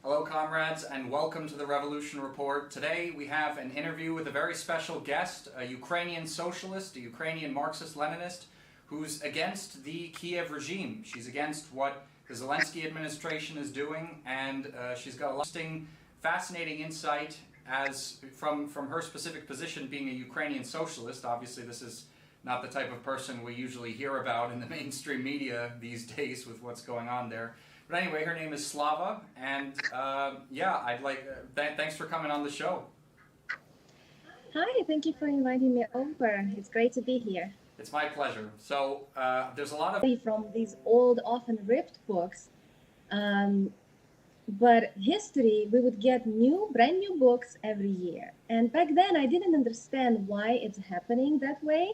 Hello, comrades, and welcome to the Revolution Report. Today we have an interview with a very special guest, a Ukrainian socialist, a Ukrainian Marxist-Leninist, who's against the Kiev regime. She's against what the Zelensky administration is doing, and she's got a interesting, fascinating insight as from her specific position being a Ukrainian socialist. Obviously, this is not the type of person we usually hear about in the mainstream media these days with what's going on there. But anyway, her name is Slava, and thanks for coming on the show. Hi, thank you for inviting me over. It's great to be here. It's my pleasure. So there's a lot of from these old, often ripped books, but history, we would get brand new books every year. And back then, I didn't understand why it's happening that way.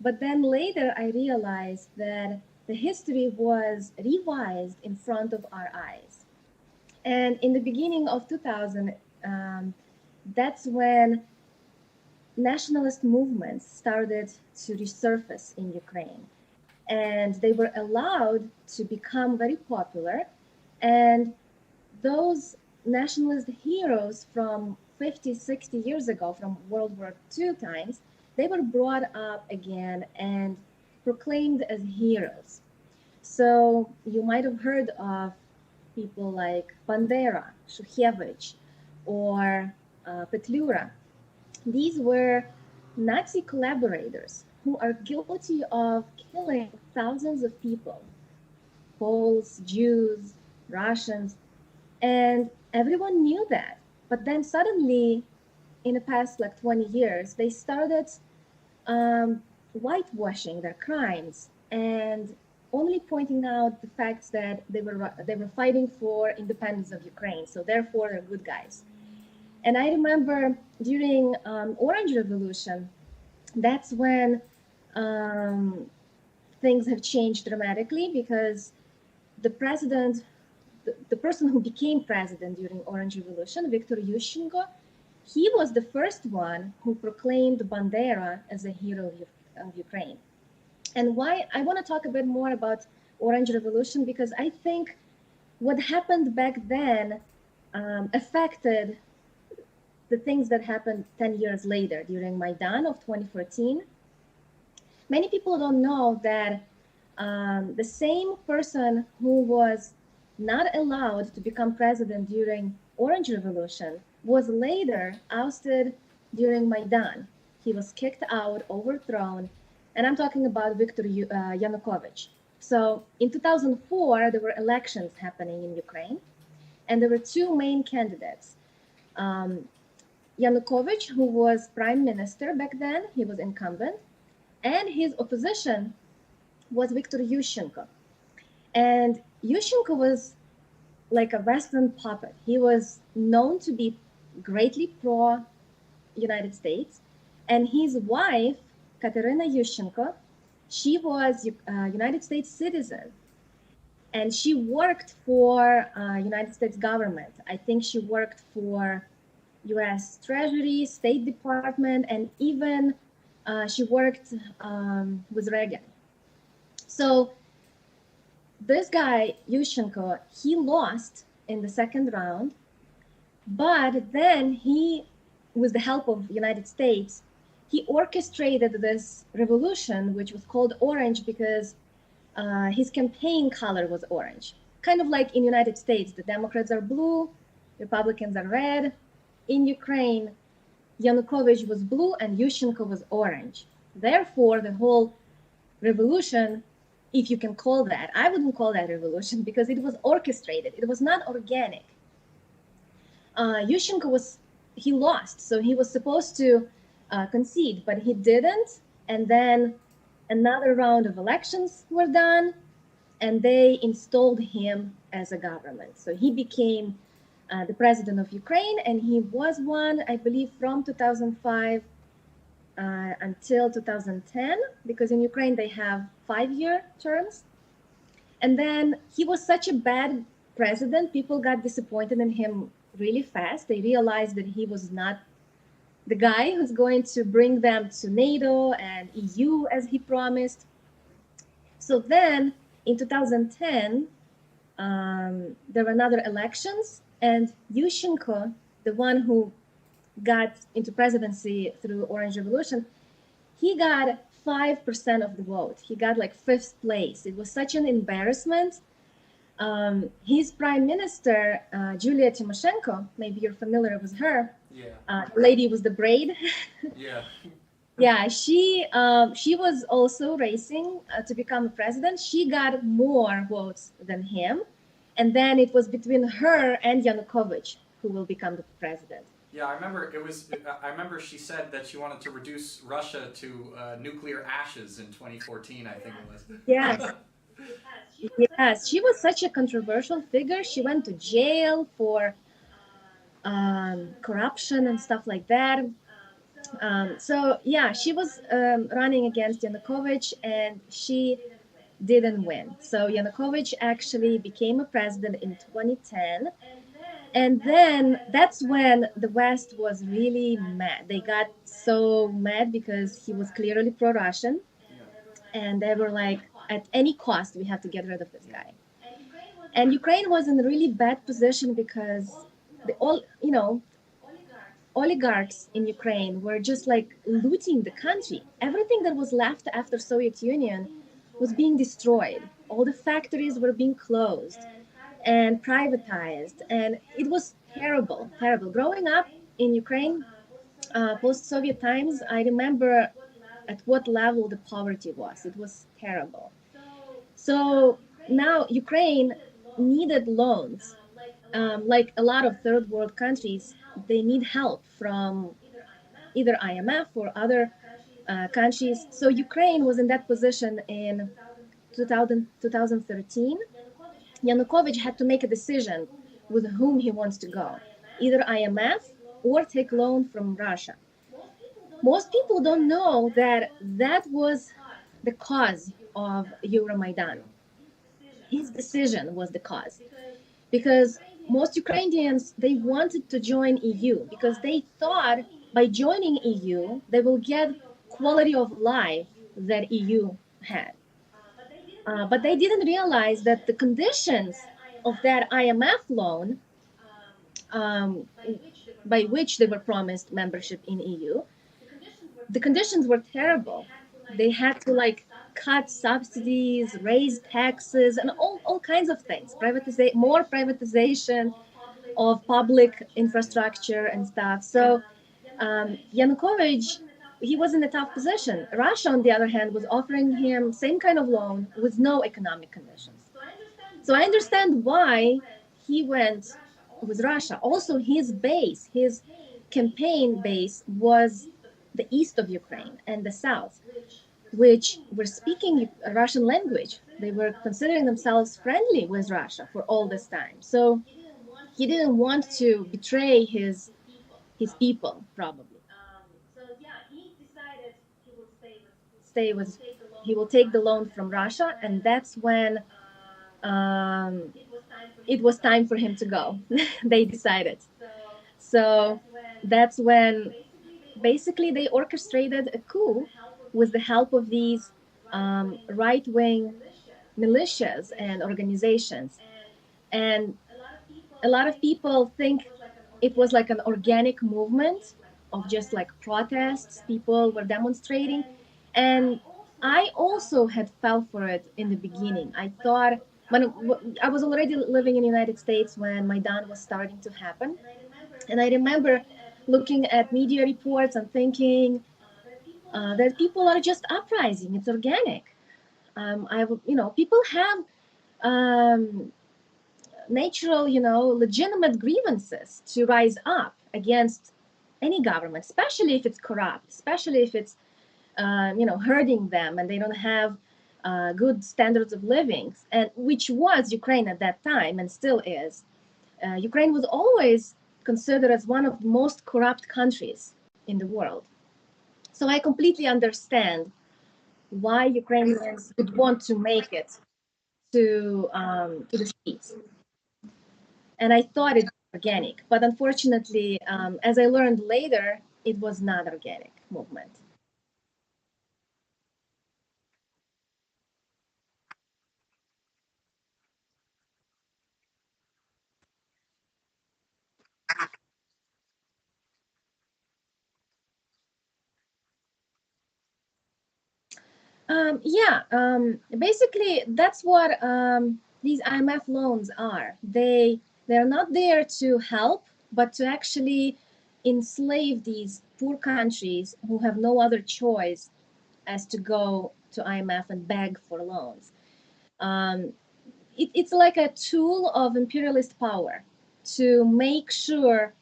But then later, I realized that the history was revised in front of our eyes. And in the beginning of 2000, that's when nationalist movements started to resurface in Ukraine. And they were allowed to become very popular. And those nationalist heroes from 50, 60 years ago, from World War II times, they were brought up again and proclaimed as heroes. So you might have heard of people like Bandera, Shukhevich, or Petlura. These were Nazi collaborators who are guilty of killing thousands of people, Poles, Jews, Russians, and everyone knew that. But then suddenly, in the past 20 years, they started whitewashing their crimes and only pointing out the facts that they were fighting for independence of Ukraine. So therefore, they're good guys. And I remember during Orange Revolution, that's when things have changed dramatically, because the president, the person who became president during Orange Revolution, Viktor Yushchenko, he was the first one who proclaimed Bandera as a hero of Ukraine. And why I want to talk a bit more about Orange Revolution, because I think what happened back then affected the things that happened 10 years later during Maidan of 2014. Many people don't know that the same person who was not allowed to become president during Orange Revolution was later ousted during Maidan. He was kicked out, overthrown, and I'm talking about Viktor Yanukovych. So in 2004, there were elections happening in Ukraine, and there were two main candidates. Yanukovych, who was prime minister back then, he was incumbent, and his opposition was Viktor Yushchenko. And Yushchenko was like a Western puppet. He was known to be greatly pro-United States, and his wife, Katerina Yushchenko, she was a United States citizen, and she worked for United States government. I think she worked for U.S. Treasury, State Department, and even she worked with Reagan. So this guy, Yushchenko, he lost in the second round, but then he, with the help of the United States, he orchestrated this revolution, which was called Orange because his campaign color was orange. Kind of like in the United States, the Democrats are blue, Republicans are red. In Ukraine, Yanukovych was blue and Yushchenko was orange. Therefore, the whole revolution, if you can call that, I wouldn't call that revolution because it was orchestrated. It was not organic. Yushchenko he lost, so he was supposed to concede, but he didn't. And then another round of elections were done, and they installed him as a government. So he became the president of Ukraine, and he was one, I believe, from 2005 until 2010, because in Ukraine they have 5-year terms. And then he was such a bad president, people got disappointed in him really fast. They realized that he was not the guy who's going to bring them to NATO and EU as he promised. So then in 2010, there were another elections, And Yushchenko, the one who got into presidency through Orange Revolution, he got 5% of the vote. He got like fifth place. It was such an embarrassment. His prime minister, Julia Tymoshenko, maybe you're familiar with her. Yeah. The lady with the braid. Yeah. Yeah, she was also racing to become president. She got more votes than him, and then it was between her and Yanukovych who will become the president. Yeah, I remember it was. I remember she said that she wanted to reduce Russia to nuclear ashes in 2014. I think it was. Yes, yes, she was such a controversial figure. She went to jail for corruption and stuff like that. So yeah, she was running against Yanukovych, and she didn't win. So Yanukovych actually became a president in 2010. And then that's when the West was really mad. They got so mad because he was clearly pro-Russian, and they were like, at any cost, we have to get rid of this guy. And Ukraine was in a really bad position because the oligarchs in Ukraine were just like looting the country. Everything that was left after Soviet Union was being destroyed. All the factories were being closed and privatized, and it was terrible, terrible. Growing up in Ukraine, post-Soviet times, I remember at what level the poverty was. It was terrible. So now Ukraine needed loans, like a lot of third world countries. They need help from either IMF or other countries. So Ukraine was in that position in 2013. Yanukovych had to make a decision with whom he wants to go, either IMF or take loan from Russia. Most people don't know that that was the cause of Euromaidan. His decision was the cause, because most Ukrainians, they wanted to join EU because they thought by joining EU they will get quality of life that EU had. But they didn't realize that the conditions of that IMF loan, um, by which they were promised membership in EU, the conditions were terrible. They had to like cut subsidies, raise taxes, and all kinds of things. More privatization of public infrastructure and stuff. So Yanukovych, he was in a tough position. Russia, on the other hand, was offering him same kind of loan with no economic conditions. So I understand why he went with Russia. Also, his base, his campaign base was the east of Ukraine and the south, which were speaking Russian language. They were considering themselves friendly with Russia for all this time. So he didn't want to betray his people, probably. So yeah, he decided stay with he will take the loan from Russia, and that's when um, it was time for him to go. They decided. So that's when basically they orchestrated a coup with the help of these right-wing militias and organizations. And a lot of people think it was like an organic movement of just like protests. People were demonstrating. And I also had fell for it in the beginning. I thought when I was already living in the United States when Maidan was starting to happen. And I remember looking at media reports and thinking that people are just uprising. It's organic. People have natural, legitimate grievances to rise up against any government, especially if it's corrupt, especially if it's, hurting them and they don't have good standards of living, and which was Ukraine at that time and still is. Ukraine was always considered as one of the most corrupt countries in the world. So I completely understand why Ukrainians would want to make it to the streets. And I thought it was organic, but unfortunately, as I learned later, it was not organic movement. Basically, that's what these IMF loans are. They're not there to help, but to actually enslave these poor countries who have no other choice as to go to IMF and beg for loans. Um, it's like a tool of imperialist power to make sure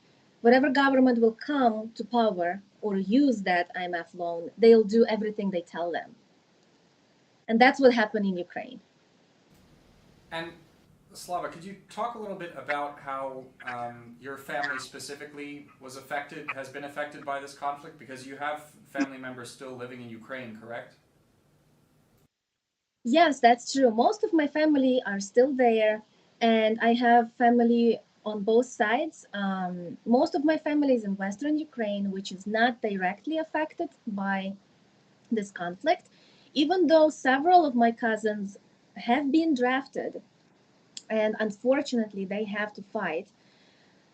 whatever government will come to power or use that IMF loan, they'll do everything they tell them. And that's what happened in Ukraine. And Slava, could you talk a little bit about how your family specifically has been affected by this conflict? Because you have family members still living in Ukraine, correct? Yes, that's true. Most of my family are still there, and I have family on both sides. Most of my family is in Western Ukraine, which is not directly affected by this conflict, even though several of my cousins have been drafted, and unfortunately, they have to fight.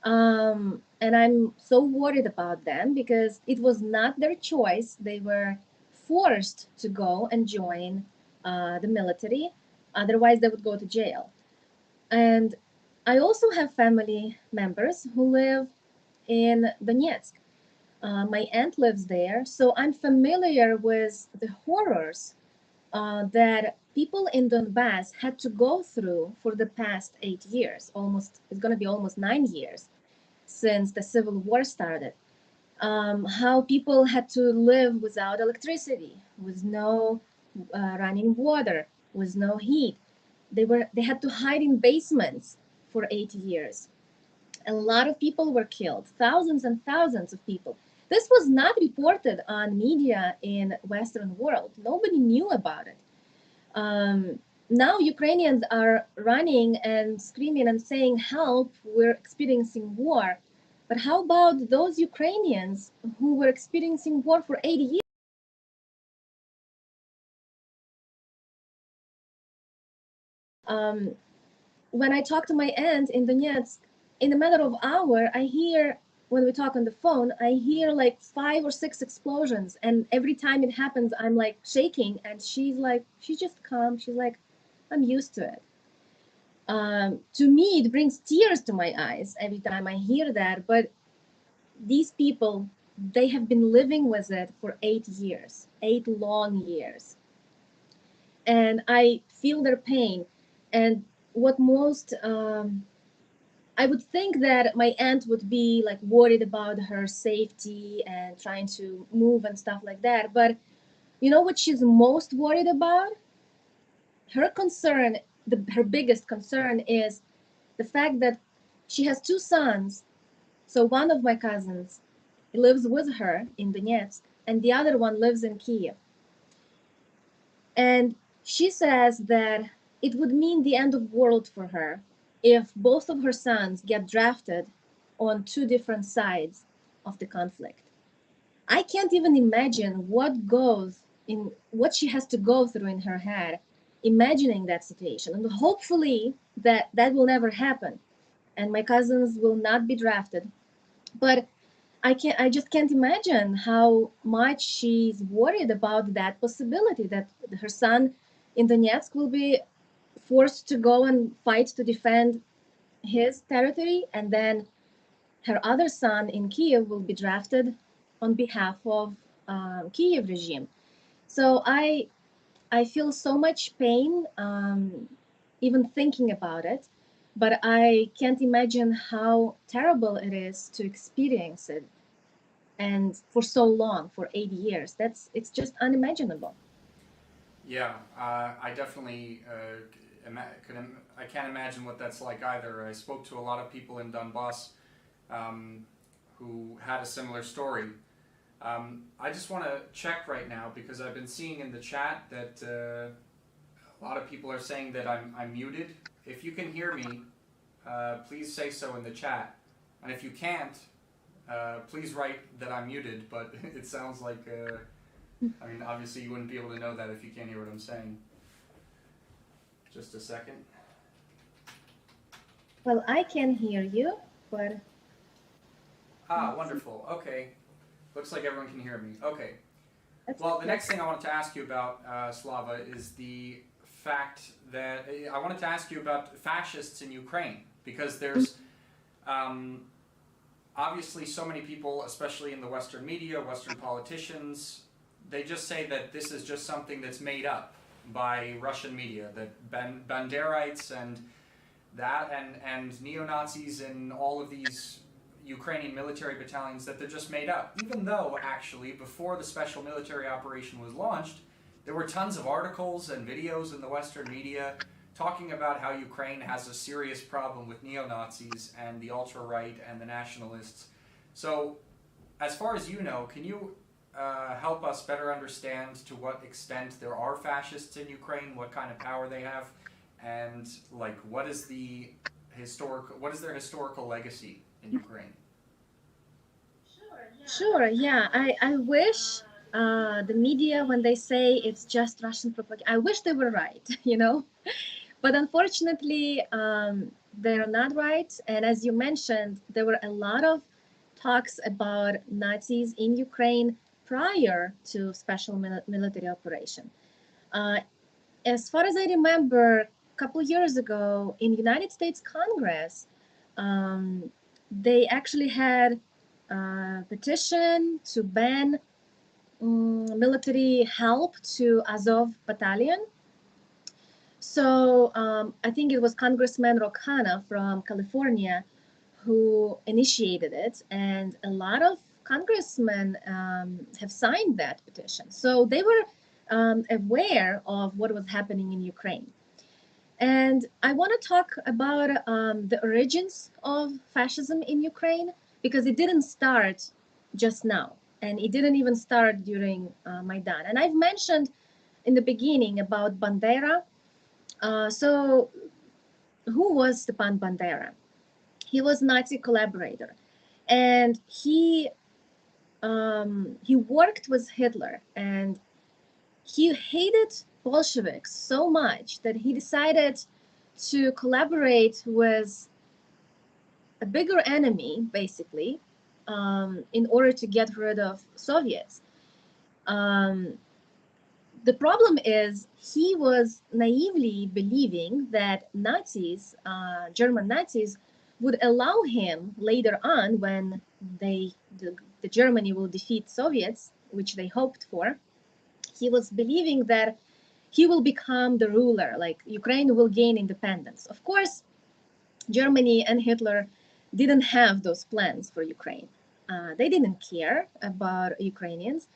And I'm so worried about them because it was not their choice. They were forced to go and join the military. Otherwise, they would go to jail. And I also have family members who live in Donetsk. My aunt lives there, so I'm familiar with the horrors that people in Donbass had to go through for the past 8 years. Almost, it's going to be almost 9 years since the civil war started. How people had to live without electricity, with no running water, with no heat. They had to hide in basements for 8 years. A lot of people were killed, thousands and thousands of people. This was not reported on media in Western world. Nobody knew about it. Now Ukrainians are running and screaming and saying, "Help! We're experiencing war." But how about those Ukrainians who were experiencing war for 80 years? Um, when I talk to my aunt in Donetsk, in a matter of hour, I hear when we talk on the phone, I hear like 5 or 6 explosions, and every time it happens, I'm like shaking, and she's just calm. She's like, I'm used to it. To me, it brings tears to my eyes every time I hear that. But these people, they have been living with it for 8 years, 8 long years. And I feel their pain. And what most, I would think that my aunt would be like worried about her safety and trying to move and stuff like that. But you know what she's most worried about? Her concern, her biggest concern is the fact that she has 2 sons. So one of my cousins lives with her in Donetsk, and the other one lives in Kiev. And she says that it would mean the end of the world for her if both of her sons get drafted on 2 different sides of the conflict. I can't even imagine what she has to go through in her head, imagining that situation. And hopefully that will never happen, and my cousins will not be drafted. But I just can't imagine how much she's worried about that possibility that her son in Donetsk will be forced to go and fight to defend his territory, and then her other son in Kiev will be drafted on behalf of Kiev regime. So I feel so much pain even thinking about it, but I can't imagine how terrible it is to experience it, and for so long, for 80 years. It's just unimaginable. Yeah, I definitely I can't imagine what that's like either. I spoke to a lot of people in Donbass who had a similar story. I just want to check right now because I've been seeing in the chat that a lot of people are saying that I'm muted. If you can hear me, please say so in the chat. And if you can't, please write that I'm muted. But it sounds like, I mean, obviously you wouldn't be able to know that if you can't hear what I'm saying. Just a second. Well, I can hear you, but... Ah, wonderful. Okay. Looks like everyone can hear me. Okay. Well, the next thing I wanted to ask you about, Slava, is the fact that I wanted to ask you about fascists in Ukraine, because there's obviously so many people, especially in the Western media, Western politicians, they just say that this is just something that's made up by Russian media, that Banderites and that and neo-Nazis and all of these Ukrainian military battalions, that they're just made up. Even though, actually, before the special military operation was launched, there were tons of articles and videos in the Western media talking about how Ukraine has a serious problem with neo-Nazis and the ultra-right and the nationalists. So, as far as you know, can you help us better understand to what extent there are fascists in Ukraine, what kind of power they have, and like what is their historical legacy in Ukraine? Sure, yeah. I wish the media, when they say it's just Russian propaganda, I wish they were right, you know? But unfortunately, they're not right. And as you mentioned, there were a lot of talks about Nazis in Ukraine prior to special military operation. As far as I remember, a couple of years ago in United States Congress, they actually had a petition to ban military help to Azov battalion. So I think it was Congressman Rokana from California who initiated it, and a lot of congressmen have signed that petition. So they were aware of what was happening in Ukraine. And I want to talk about the origins of fascism in Ukraine, because it didn't start just now, and it didn't even start during Maidan. And I've mentioned in the beginning about Bandera. So who was Stepan Bandera? He was Nazi collaborator, and he worked with Hitler, and he hated Bolsheviks so much that he decided to collaborate with a bigger enemy, basically, in order to get rid of Soviets. The problem is he was naively believing that Nazis, German Nazis, would allow him later on, when the Germany will defeat Soviets, which they hoped for. He was believing that he will become the ruler, like Ukraine will gain independence. Of course, Germany and Hitler didn't have those plans for Ukraine. They didn't care about Ukrainians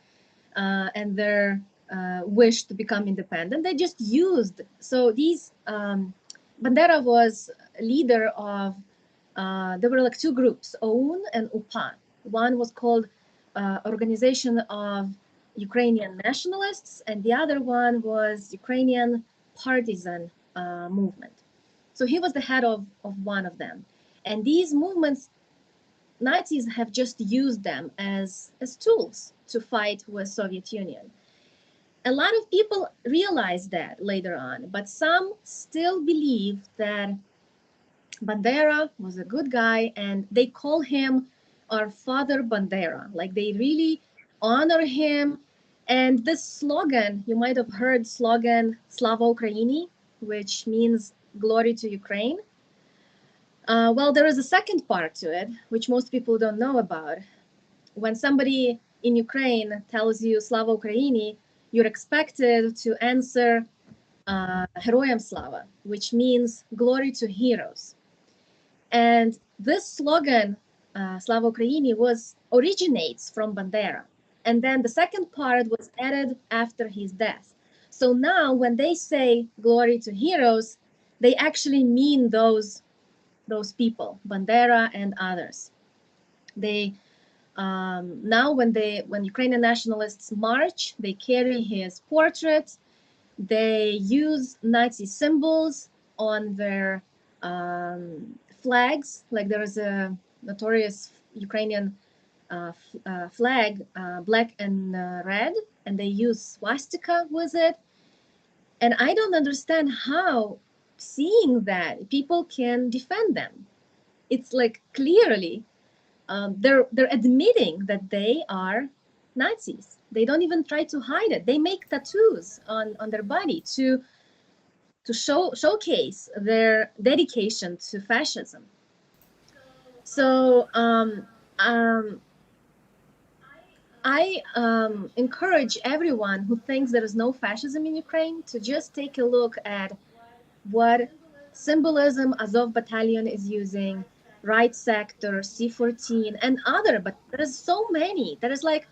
and their wish to become independent. They just used. So these Bandera was leader of. There were like two groups, OUN and UPA. One was called Organization of Ukrainian Nationalists, and the other one was Ukrainian Partisan Movement. So he was the head of one of them. And these movements, Nazis have just used them as tools to fight with Soviet Union. A lot of people realized that later on, but some still believe that Bandera was a good guy, and they call him our father Bandera. Like they really honor him. And this slogan, you might have heard slogan Slava Ukraini, which means glory to Ukraine. Well, there is a second part to it, which most people don't know about. When somebody in Ukraine tells you Slava Ukraini, you're expected to answer Heroyam Slava, which means glory to heroes. And this slogan, Slava Ukraini, originates from Bandera. And then the second part was added after his death. So now when they say glory to heroes, they actually mean those people, Bandera and others. They now when Ukrainian nationalists march, they carry his portrait. They use Nazi symbols on their flags. Like there is a notorious Ukrainian flag, black and red, and they use swastika with it. And I don't understand how, seeing that, people can defend them. It's like clearly they're admitting that they are Nazis. They don't even try to hide it. They make tattoos on their body to showcase their dedication to fascism. So I encourage everyone who thinks there is no fascism in Ukraine to just take a look at what symbolism Azov Battalion is using, Right Sector, C-14, and other, but there's so many. There is like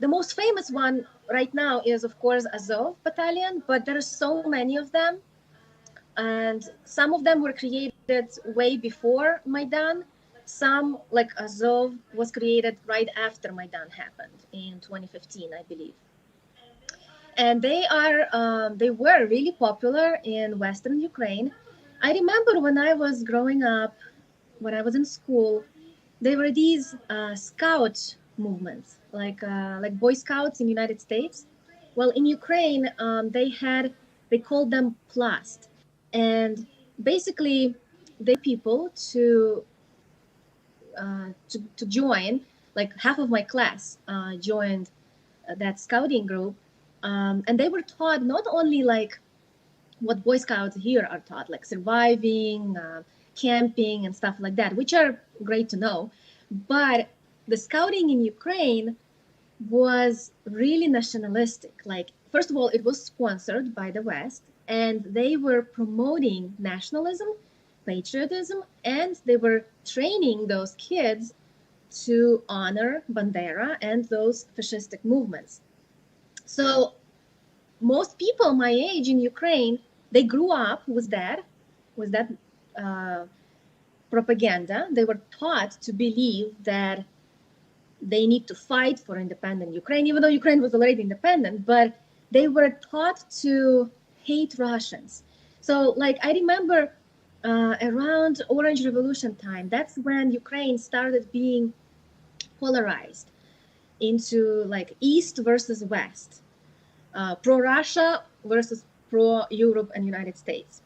the most famous one right now is, of course, Azov Battalion, but there are so many of them. And some of them were created way before Maidan. Some, like Azov, was created right after Maidan happened in 2015, I believe. And they were really popular in Western Ukraine. I remember when I was growing up, when I was in school, there were these scout movements, like Boy Scouts in the United States. Well, in Ukraine, they called them Plast, and basically, they people to join. Like half of my class joined that scouting group, and they were taught not only like what Boy Scouts here are taught, like surviving, camping, and stuff like that, which are great to know. But the scouting in Ukraine was really nationalistic. Like, first of all, it was sponsored by the West, and they were promoting nationalism, patriotism, and they were training those kids to honor Bandera and those fascistic movements. So most people my age in Ukraine, they grew up with that propaganda. They were taught to believe that they need to fight for independent Ukraine, even though Ukraine was already independent, but they were taught to hate Russians. So, like, I remember around Orange Revolution time, that's when Ukraine started being polarized into like East versus West, pro-Russia versus pro-Europe and United States.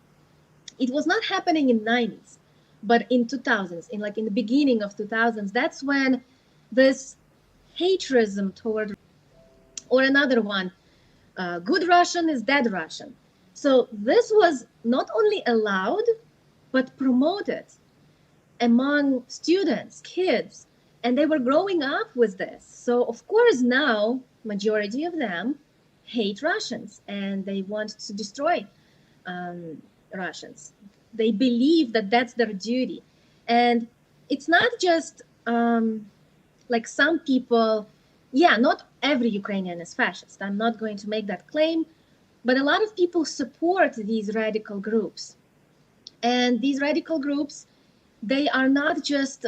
It was not happening in 90s, but in 2000s, in the beginning of 2000s, that's when this haterism toward, or another one, good Russian is dead Russian. So this was not only allowed, but promoted among students, kids, and they were growing up with this. So of course now, majority of them hate Russians and they want to destroy Russians. They believe that that's their duty. And it's not just like some people, not every Ukrainian is fascist. I'm not going to make that claim, but a lot of people support these radical groups. And these radical groups, they are not just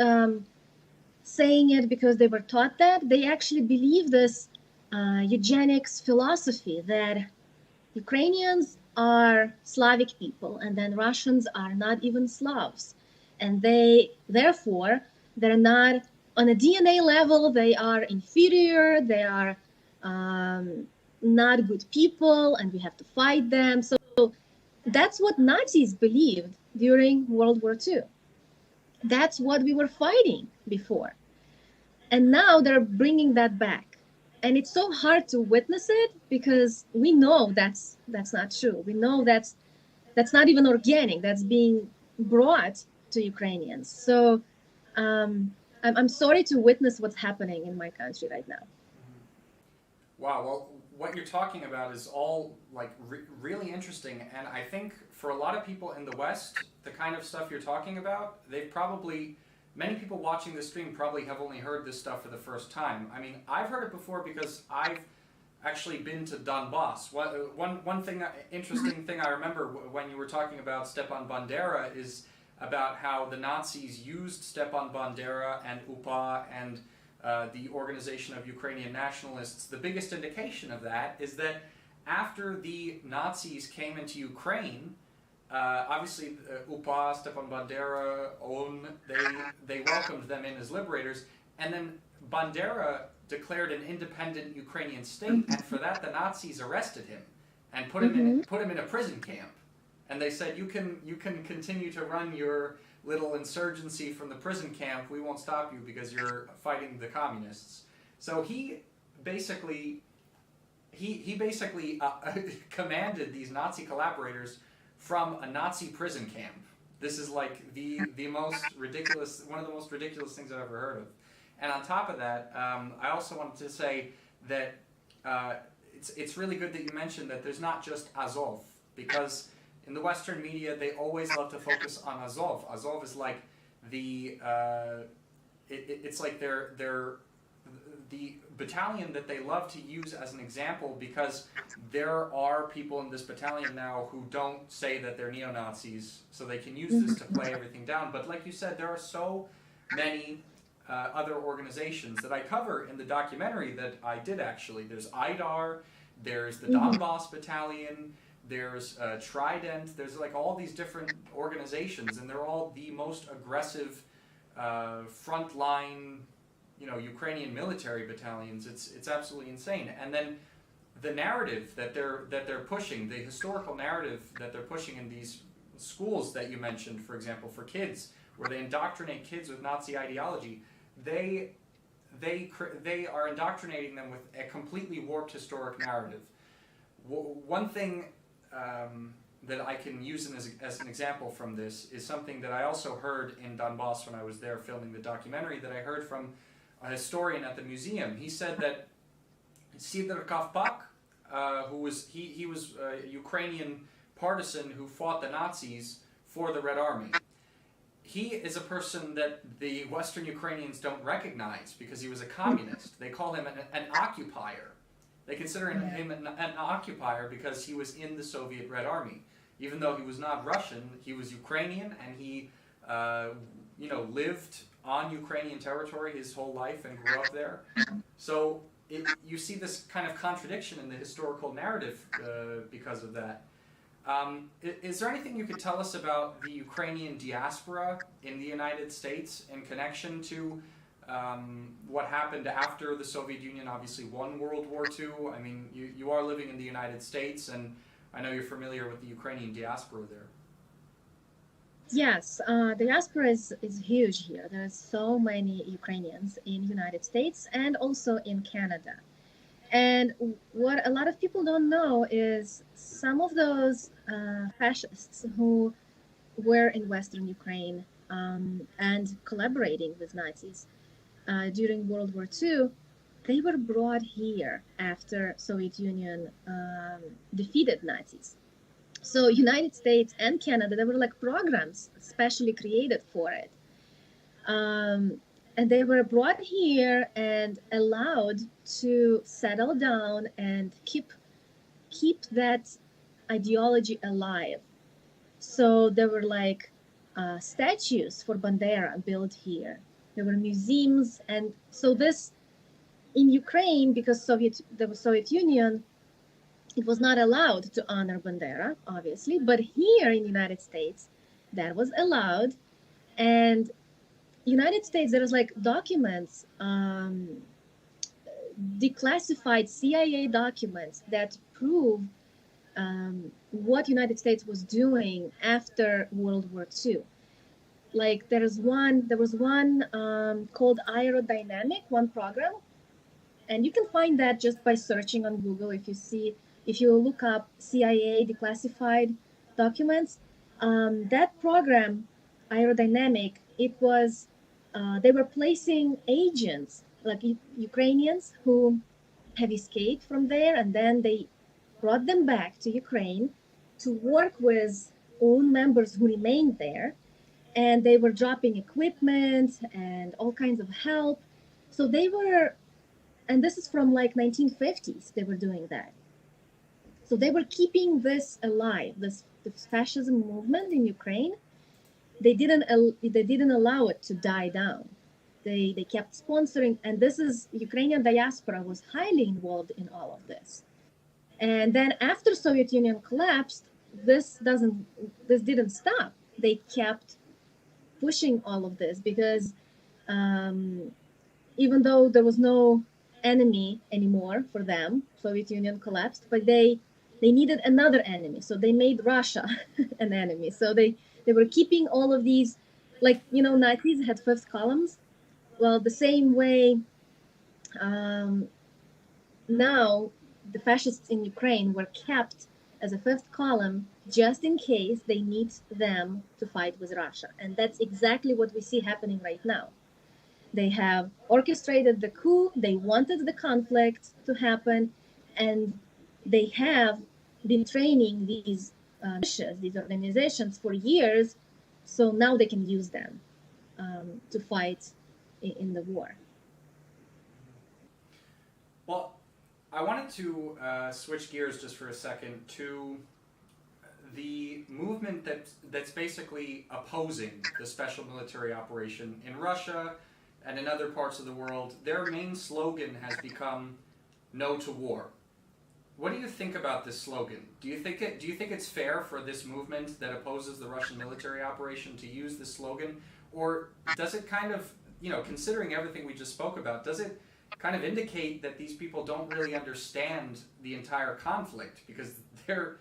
saying it because they were taught that. They actually believe this eugenics philosophy that Ukrainians are Slavic people, and then Russians are not even Slavs. And therefore, they're not, on a DNA level, they are inferior, they are not good people, and we have to fight them. So that's what Nazis believed during World War II. That's what we were fighting before. And now they're bringing that back. And it's so hard to witness it because we know that's not true. We know that's not even organic. That's being brought to Ukrainians. So I'm sorry to witness what's happening in my country right now. Wow, well, what you're talking about is all like really interesting, and I think for a lot of people in the West, the kind of stuff you're talking about, many people watching this stream probably have only heard this stuff for the first time. I mean, I've heard it before because I've actually been to Donbass. One thing, interesting thing I remember when you were talking about Stepan Bandera is about how the Nazis used Stepan Bandera and UPA and the Organization of Ukrainian Nationalists. The biggest indication of that is that after the Nazis came into Ukraine, obviously UPA, Stepan Bandera, OUN, they welcomed them in as liberators, and then Bandera declared an independent Ukrainian state, and for that the Nazis arrested him and put him in a prison camp. And they said, you can continue to run your little insurgency from the prison camp. We won't stop you because you're fighting the communists. So he basically he basically commanded these Nazi collaborators from a Nazi prison camp. This is like the most ridiculous, one of the most ridiculous things I've ever heard of. And on top of that, I also wanted to say that it's really good that you mentioned that there's not just Azov, because in the Western media they always love to focus on Azov. Azov is like it's like they're the battalion that they love to use as an example, because there are people in this battalion now who don't say that they're neo-Nazis, so they can use this to play everything down. But like you said, there are so many other organizations that I cover in the documentary that I did actually. There's IDAR, there's the Donbass battalion, there's Trident, there's like all these different organizations, and they're all the most aggressive frontline, Ukrainian military battalions. It's absolutely insane. And then the narrative that they're pushing, the historical narrative that they're pushing in these schools that you mentioned, for example, for kids, where they indoctrinate kids with Nazi ideology, they are indoctrinating them with a completely warped historic narrative. One thing that I can use as an example from this is something that I also heard in Donbass when I was there filming the documentary, that I heard from a historian at the museum. He said that Sidor Kovpak, who was he was a Ukrainian partisan who fought the Nazis for the Red Army. He is a person that the Western Ukrainians don't recognize because he was a communist. They call him an occupier. They consider him an occupier because he was in the Soviet Red Army. Even though he was not Russian, he was Ukrainian, and he lived on Ukrainian territory his whole life and grew up there. So you see this kind of contradiction in the historical narrative because of that. Is there anything you could tell us about the Ukrainian diaspora in the United States in connection to what happened after the Soviet Union obviously won World War II? I mean, you are living in the United States, and I know you're familiar with the Ukrainian diaspora there. Yes, diaspora is huge here. There's so many Ukrainians in the United States and also in Canada. And what a lot of people don't know is some of those fascists who were in Western Ukraine and collaborating with Nazis during World War II, they were brought here after Soviet Union defeated Nazis. So United States and Canada, there were like programs specially created for it. And they were brought here and allowed to settle down and keep that ideology alive. So there were like statues for Bandera built here. There were museums, and so this in Ukraine, because there was Soviet Union, it was not allowed to honor Bandera, obviously, but here in the United States, that was allowed. And United States, there was like documents, declassified CIA documents that prove what United States was doing after World War II. Like there was one called Aerodynamic, one program, and you can find that just by searching on Google. If you look up CIA declassified documents, that program, Aerodynamic, it was, they were placing agents, like Ukrainians who have escaped from there, and then they brought them back to Ukraine to work with own members who remained there. And they were dropping equipment and all kinds of help. So they were, and this is from like 1950s, they were doing that. So they were keeping this alive, this fascism movement in Ukraine. They didn't allow it to die down. They kept sponsoring, and this is Ukrainian diaspora was highly involved in all of this. And then after Soviet Union collapsed, this didn't stop. They kept pushing all of this because even though there was no enemy anymore for them, Soviet Union collapsed, but they needed another enemy. So they made Russia an enemy. So they were keeping all of these, like, Nazis had fifth columns. Well, the same way now the fascists in Ukraine were kept as a fifth column just in case they need them to fight with Russia. And that's exactly what we see happening right now. They have orchestrated the coup, they wanted the conflict to happen, and they have been training these militias, these organizations for years, so now they can use them to fight in the war. Well, I wanted to switch gears just for a second to the movement that's basically opposing the special military operation in Russia and in other parts of the world. Their main slogan has become "No to War." What do you think about this slogan? Do you think it's fair for this movement that opposes the Russian military operation to use this slogan, or does it kind of, considering everything we just spoke about, does it kind of indicate that these people don't really understand the entire conflict, because there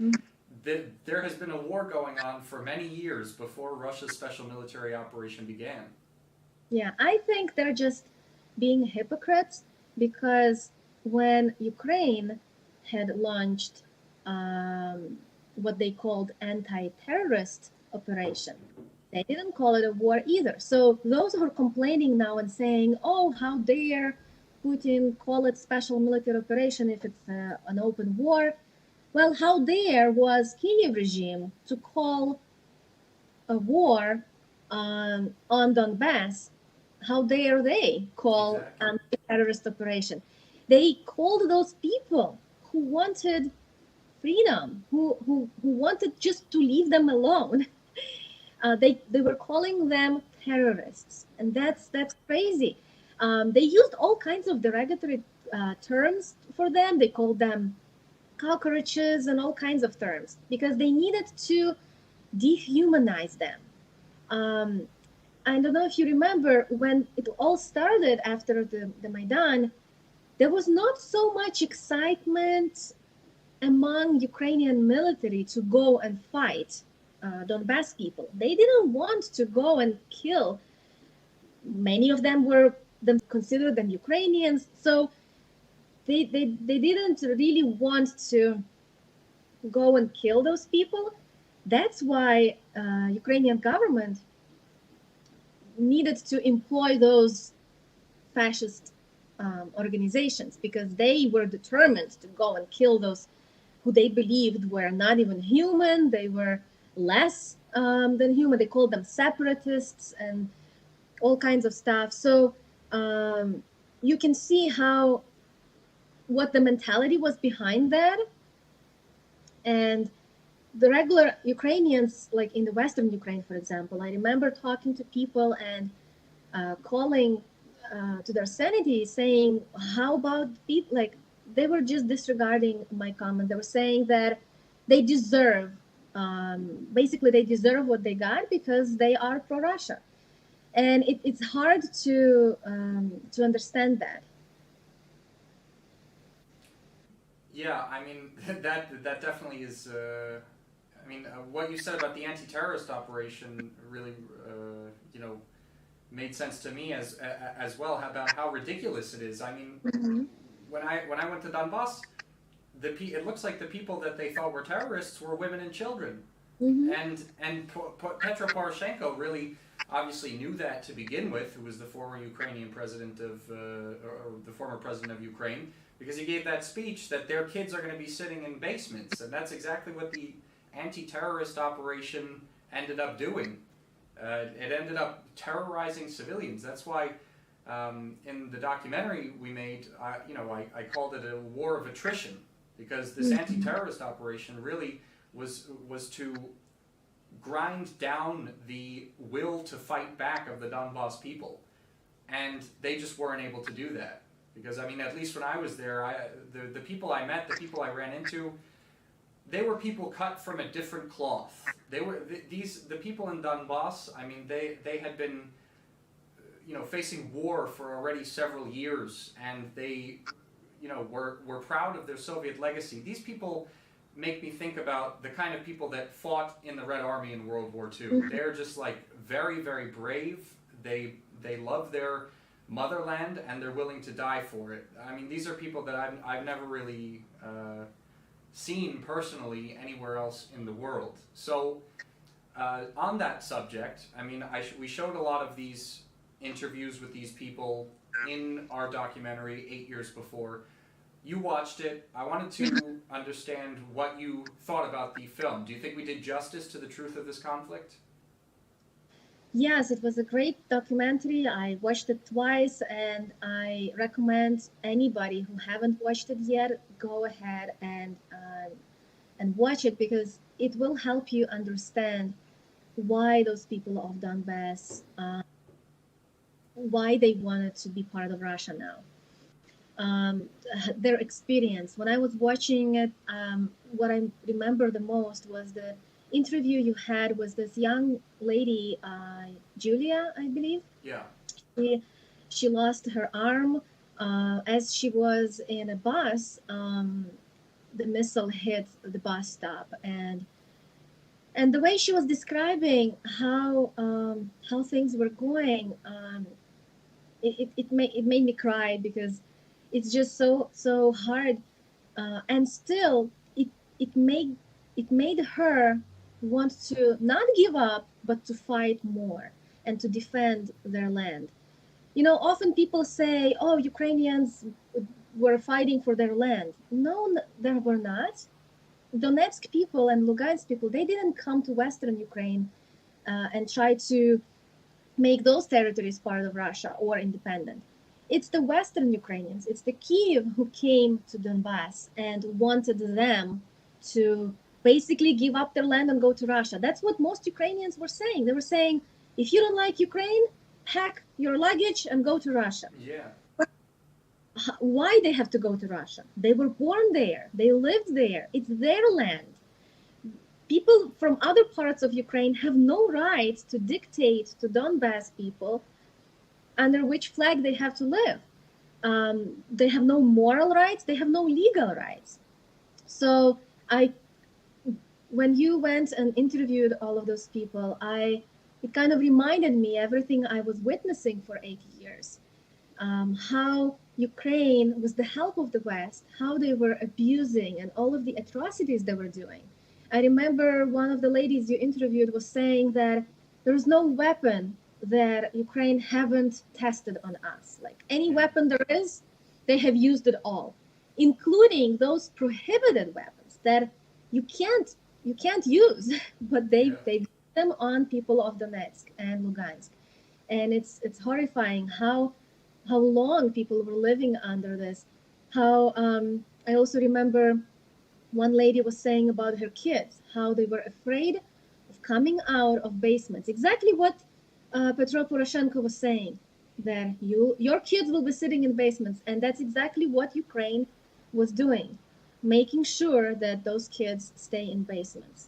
has been a war going on for many years before Russia's special military operation began? Yeah, I think they're just being hypocrites, because when Ukraine had launched what they called anti-terrorist operation, they didn't call it a war either. So those who are complaining now and saying, oh, how dare Putin call it special military operation if it's an open war? Well, how dare was Kiev regime to call a war on Donbass? How dare they call Exactly. a terrorist operation? They called those people who wanted freedom, who wanted just to leave them alone. They were calling them terrorists, and that's crazy. They used all kinds of derogatory terms for them. They called them cockroaches and all kinds of terms because they needed to dehumanize them. I don't know if you remember when it all started after the Maidan, there was not so much excitement among Ukrainian military to go and fight Donbass people. They didn't want to go and kill. Many of them were considered them Ukrainians, so they didn't really want to go and kill those people. That's why Ukrainian government needed to employ those fascist organizations, because they were determined to go and kill those who they believed were not even human. They were less than human. They called them separatists and all kinds of stuff. So you can see what the mentality was behind that. And the regular Ukrainians, like in the Western Ukraine, for example, I remember talking to people and calling to their sanity, saying, how about people, like, they were just disregarding my comment. They were saying that they deserve, basically they deserve what they got because they are pro-Russia. And it's hard to understand that. Yeah, I mean, that definitely is. What you said about the anti-terrorist operation really, made sense to me as well about how ridiculous it is. I mean, Mm-hmm. when I went to Donbass, it looks like the people that they thought were terrorists were women and children, Mm-hmm. and Petro Poroshenko really obviously knew that to begin with, who was the former Ukrainian president or the former president of Ukraine, because he gave that speech that their kids are going to be sitting in basements, and that's exactly what the anti-terrorist operation ended up doing. It ended up terrorizing civilians. That's why in the documentary we made, I called it a war of attrition, because this anti-terrorist operation really was to grind down the will to fight back of the Donbass people, and they just weren't able to do that. Because I mean, at least when I was there, the people I met, the people I ran into, they were people cut from a different cloth. They were the people in Donbass. I mean, they had been, facing war for already several years, and they, were proud of their Soviet legacy. These people make me think about the kind of people that fought in the Red Army in World War II. They're just like very, very brave. They love their motherland and they're willing to die for it. I mean, these are people that I've never really seen personally anywhere else in the world. So on that subject, I mean, we showed a lot of these interviews with these people in our documentary 8 years before. You watched it. I wanted to understand what you thought about the film. Do you think we did justice to the truth of this conflict? Yes, it was a great documentary. I watched it twice, and I recommend anybody who haven't watched it yet, go ahead and watch it, because it will help you understand why those people of Donbass, why they wanted to be part of Russia now. Their experience. When I was watching it, what I remember the most was the interview you had with this young lady, Julia, I believe. Yeah. She lost her arm as she was in a bus. The missile hit the bus stop, and the way she was describing how things were going, it made me cry, because it's just so hard, and still it made her want to not give up, but to fight more and to defend their land. You know, often people say, "Oh, Ukrainians were fighting for their land." No, they were not. Donetsk people and Lugansk people, they didn't come to Western Ukraine and try to make those territories part of Russia or independent. It's the Western Ukrainians, it's the Kiev who came to Donbass and wanted them to basically give up their land and go to Russia. That's what most Ukrainians were saying. They were saying, if you don't like Ukraine, pack your luggage and go to Russia. Yeah. Why they have to go to Russia? They were born there, they lived there, it's their land. People from other parts of Ukraine have no right to dictate to Donbass people under which flag they have to live. They have no moral rights, they have no legal rights. So when you went and interviewed all of those people, it kind of reminded me everything I was witnessing for 8 years. How Ukraine, with the help of the West, how they were abusing and all of the atrocities they were doing. I remember one of the ladies you interviewed was saying that there's no weapon that Ukraine haven't tested on us. Like any weapon there is, they have used it all, including those prohibited weapons that you can't use, but they put them on people of Donetsk and Lugansk. And it's horrifying how long people were living under this. How I also remember one lady was saying about her kids, how they were afraid of coming out of basements. Exactly what Petro Poroshenko was saying, that your kids will be sitting in basements. And that's exactly what Ukraine was doing, making sure that those kids stay in basements.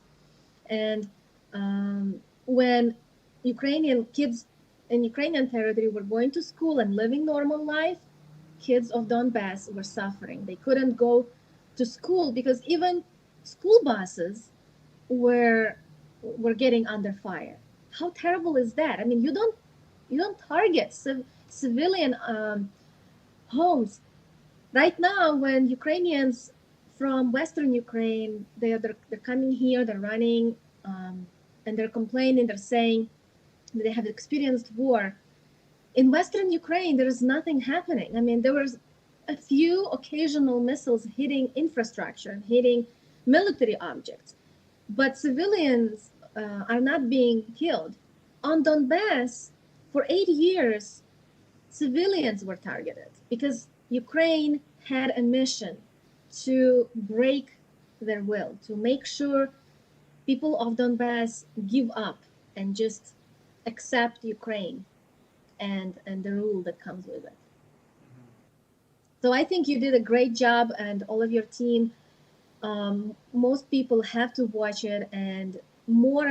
And when Ukrainian kids in Ukrainian territory were going to school and living normal life, kids of Donbass were suffering. They couldn't go to school because even school buses were getting under fire. How terrible is that? I mean, you don't target civilian homes. Right now, when Ukrainians from Western Ukraine, they're coming here, they're running, and they're complaining, they're saying that they have experienced war. In Western Ukraine, there is nothing happening. I mean, there was a few occasional missiles hitting infrastructure, hitting military objects, but civilians are not being killed. On Donbass, for 8 years, civilians were targeted because Ukraine had a mission to break their will, to make sure people of Donbass give up and just accept Ukraine and the rule that comes with it. So I think you did a great job, and all of your team. Most people have to watch it, and more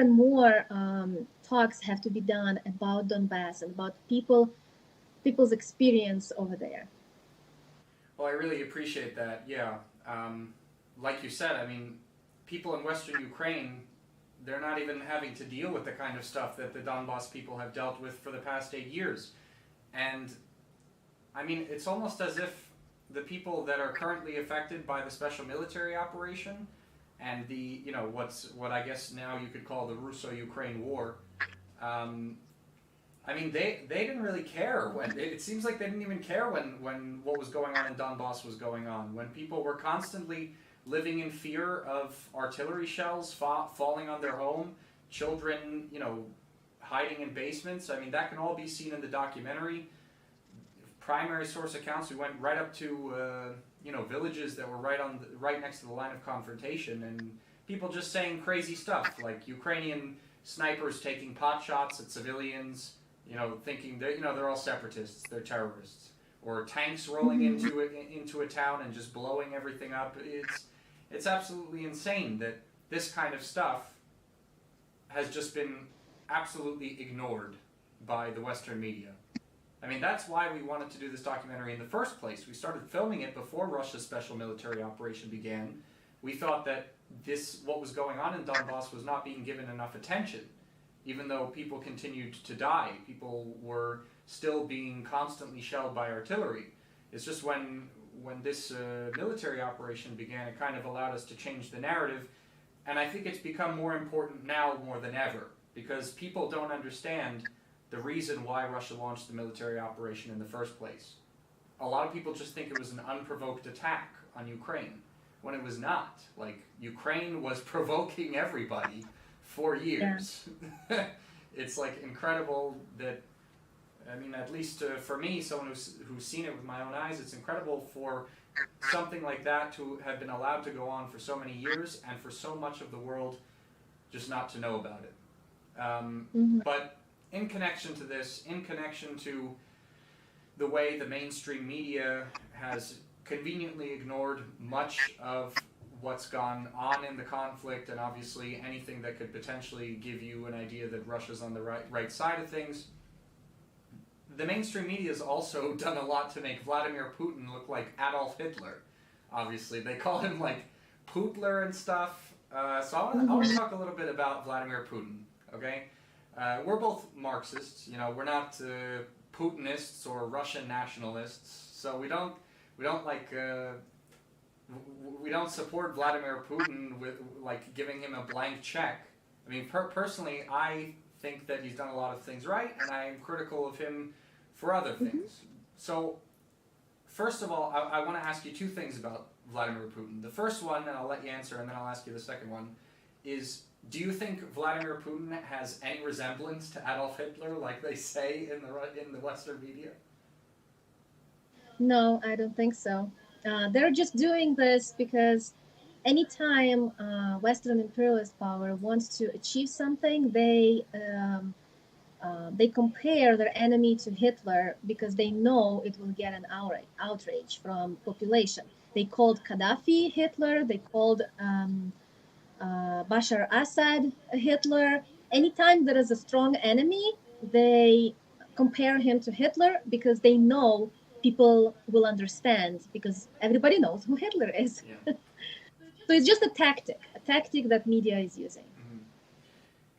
talks have to be done about Donbass and about people's experience over there. Well, I really appreciate that. Yeah, like you said, I mean, people in Western Ukraine, they're not even having to deal with the kind of stuff that the Donbass people have dealt with for the past 8 years, and I mean, it's almost as if the people that are currently affected by the special military operation and the, what I guess now you could call the Russo-Ukraine war, um, I mean, they didn't really care when, it seems like they didn't even care when what was going on in Donbass was going on, when people were constantly living in fear of artillery shells falling on their home, children, hiding in basements. I mean, that can all be seen in the documentary. Primary source accounts, we went right up to villages that were right next to the line of confrontation, and people just saying crazy stuff like Ukrainian snipers taking pot shots at civilians, thinking they're all separatists, they're terrorists, or tanks rolling into a town and just blowing everything up. It's absolutely insane that this kind of stuff has just been absolutely ignored by the Western media. I mean, that's why we wanted to do this documentary in the first place. We started filming it before Russia's special military operation began. We thought that what was going on in Donbass was not being given enough attention. Even though people continued to die, people were still being constantly shelled by artillery. It's just when this military operation began, it kind of allowed us to change the narrative. And I think it's become more important now more than ever, because people don't understand the reason why Russia launched the military operation in the first place. A lot of people just think it was an unprovoked attack on Ukraine, when it was not. Like, Ukraine was provoking everybody for years. Yeah. It's like incredible that, I mean, at least for me, someone who's seen it with my own eyes, it's incredible for something like that to have been allowed to go on for so many years and for so much of the world just not to know about it. But in connection to this, in connection to the way the mainstream media has conveniently ignored much of what's gone on in the conflict, and obviously anything that could potentially give you an idea that Russia's on the right side of things, the mainstream media has also done a lot to make Vladimir Putin look like Adolf Hitler. Obviously, they call him like Putler and stuff. So I want to talk a little bit about Vladimir Putin. Okay, we're both Marxists. We're not Putinists or Russian nationalists. So we don't support Vladimir Putin with like giving him a blank check. I mean, personally, I think that he's done a lot of things right, and I am critical of him for other things. So, first of all, I want to ask you two things about Vladimir Putin. The first one, and I'll let you answer, and then I'll ask you the second one, is do you think Vladimir Putin has any resemblance to Adolf Hitler, like they say in the Western media? No, I don't think so. They're just doing this because anytime Western imperialist power wants to achieve something, they compare their enemy to Hitler because they know it will get an outrage from population. They called Gaddafi Hitler. They called Bashar Assad Hitler. Anytime there is a strong enemy, they compare him to Hitler because they know people will understand, because everybody knows who Hitler is. Yeah. So it's just a tactic that media is using.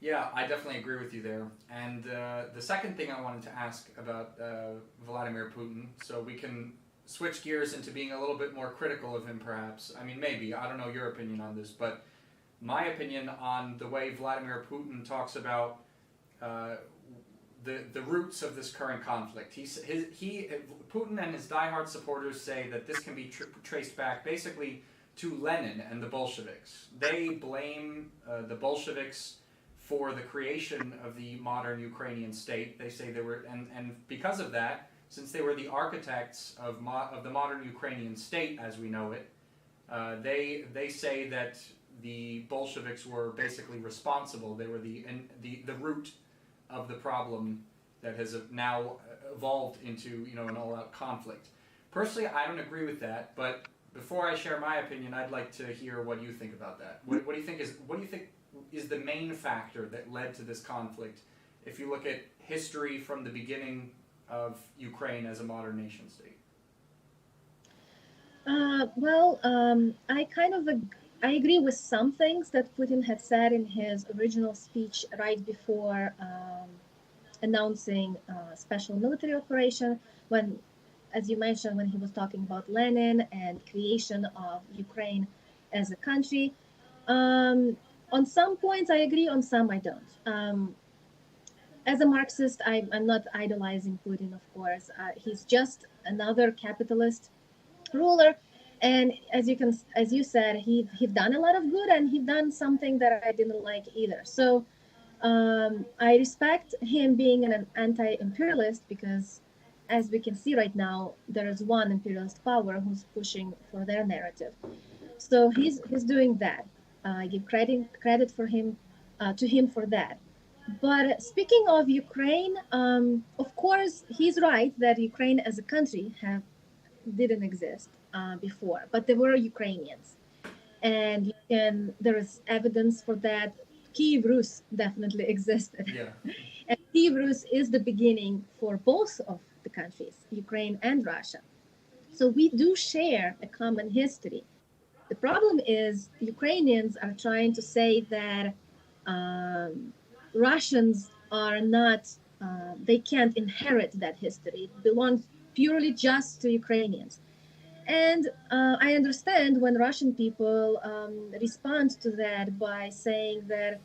Yeah, I definitely agree with you there. And the second thing I wanted to ask about Vladimir Putin, so we can switch gears into being a little bit more critical of him perhaps. I mean, maybe, I don't know your opinion on this, but my opinion on the way Vladimir Putin talks about the roots of this current conflict. Putin and his diehard supporters say that this can be traced back basically to Lenin and the Bolsheviks. They blame the Bolsheviks for the creation of the modern Ukrainian state. They say they were, and because of that, since they were the architects of the modern Ukrainian state as we know it, they say that the Bolsheviks were basically responsible. They were the root of the problem that has now evolved into an all-out conflict. Personally, I don't agree with that, but before I share my opinion, I'd like to hear what you think about that. What do you think is the main factor that led to this conflict, if you look at history from the beginning of Ukraine as a modern nation state? I agree with some things that Putin had said in his original speech right before announcing special military operation, when as you mentioned, when he was talking about Lenin and creation of Ukraine as a country. On some points I agree, on some I don't. As a Marxist, I'm not idolizing Putin, of course. He's just another capitalist ruler, and as you said, he done a lot of good, and he done something that I didn't like either. So I respect him being an anti-imperialist because, as we can see right now, there is one imperialist power who's pushing for their narrative. So he's doing that. I give credit for him to him for that. But speaking of Ukraine, of course, he's right that Ukraine as a country didn't exist before, but there were Ukrainians, and there is evidence for that. Kiev Rus definitely existed, Yeah. and Kiev Rus is the beginning for both of the countries, Ukraine and Russia. So we do share a common history. The problem is Ukrainians are trying to say that Russians are not, they can't inherit that history. It belongs purely just to Ukrainians. And I understand when Russian people respond to that by saying that,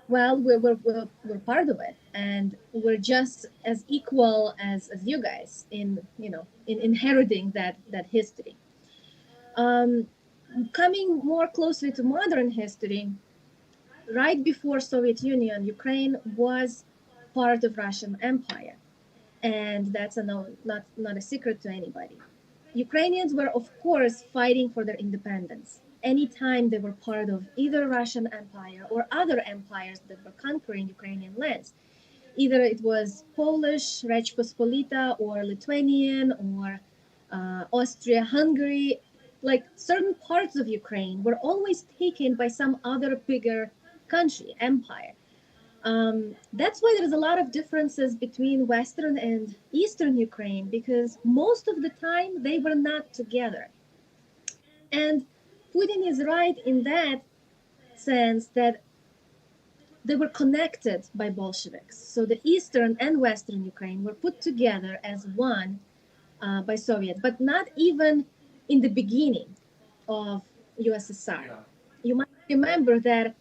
well, we're part of it, and we're just as equal as you guys in inheriting that history. Coming more closely to modern history, right before Soviet Union, Ukraine was part of Russian Empire, and that's not a secret to anybody. Ukrainians were, of course, fighting for their independence anytime they were part of either Russian Empire or other empires that were conquering Ukrainian lands. Either it was Polish, Rech Pospolita, or Lithuanian, or Austria-Hungary. Like certain parts of Ukraine were always taken by some other bigger country, empire. That's why there's a lot of differences between Western and Eastern Ukraine, because most of the time they were not together. And Putin is right in that sense that they were connected by Bolsheviks. So the Eastern and Western Ukraine were put together as one by Soviets, but not even in the beginning of USSR. Yeah. You might remember that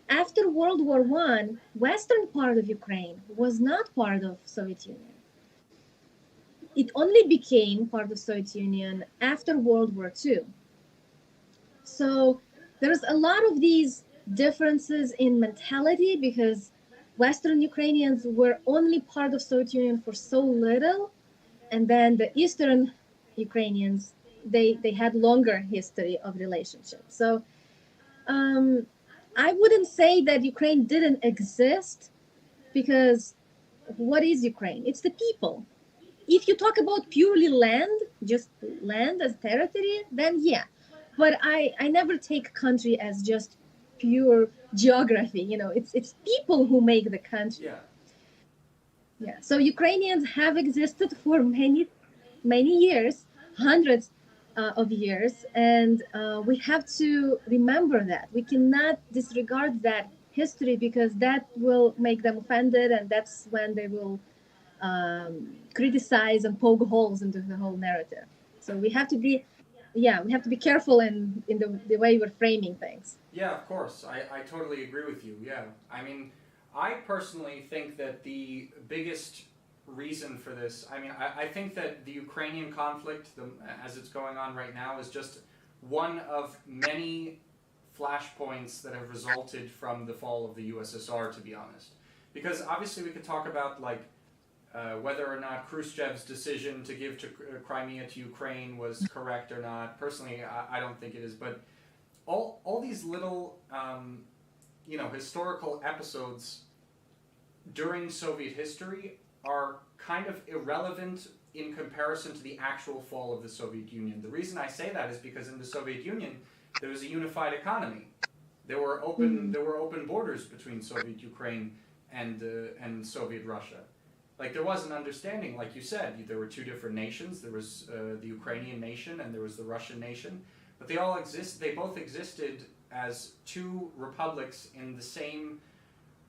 after World War I, western part of Ukraine was not part of Soviet Union. It only became part of Soviet Union after World War II. So there's a lot of these differences in mentality because Western Ukrainians were only part of Soviet Union for so little, and then the Eastern Ukrainians, they had longer history of relationships. So I wouldn't say that Ukraine didn't exist, because what is Ukraine? It's the people. If you talk about purely land, just land as territory, then yeah. But I never take country as just pure geography. It's people who make the country. Yeah. Yeah. So Ukrainians have existed for many years, hundreds of years, and we have to remember that. We cannot disregard that history, because that will make them offended, and that's when they will criticize and poke holes into the whole narrative. So we have to be, we have to be careful in the way we're framing things. Yeah, of course. I totally agree with you. Yeah. I mean, I personally think that the biggest reason for this, I think that the Ukrainian conflict, as it's going on right now, is just one of many flashpoints that have resulted from the fall of the USSR, to be honest. Because obviously we could talk about whether or not Khrushchev's decision to give Crimea to Ukraine was correct or not. Personally, I don't think it is. But all these little, historical episodes during Soviet history are kind of irrelevant in comparison to the actual fall of the Soviet Union. The reason I say that is because in the Soviet Union, there was a unified economy. There were open borders between Soviet Ukraine and Soviet Russia. There was an understanding, like you said. There were two different nations. There was the Ukrainian nation and there was the Russian nation. But they both existed as two republics in the same,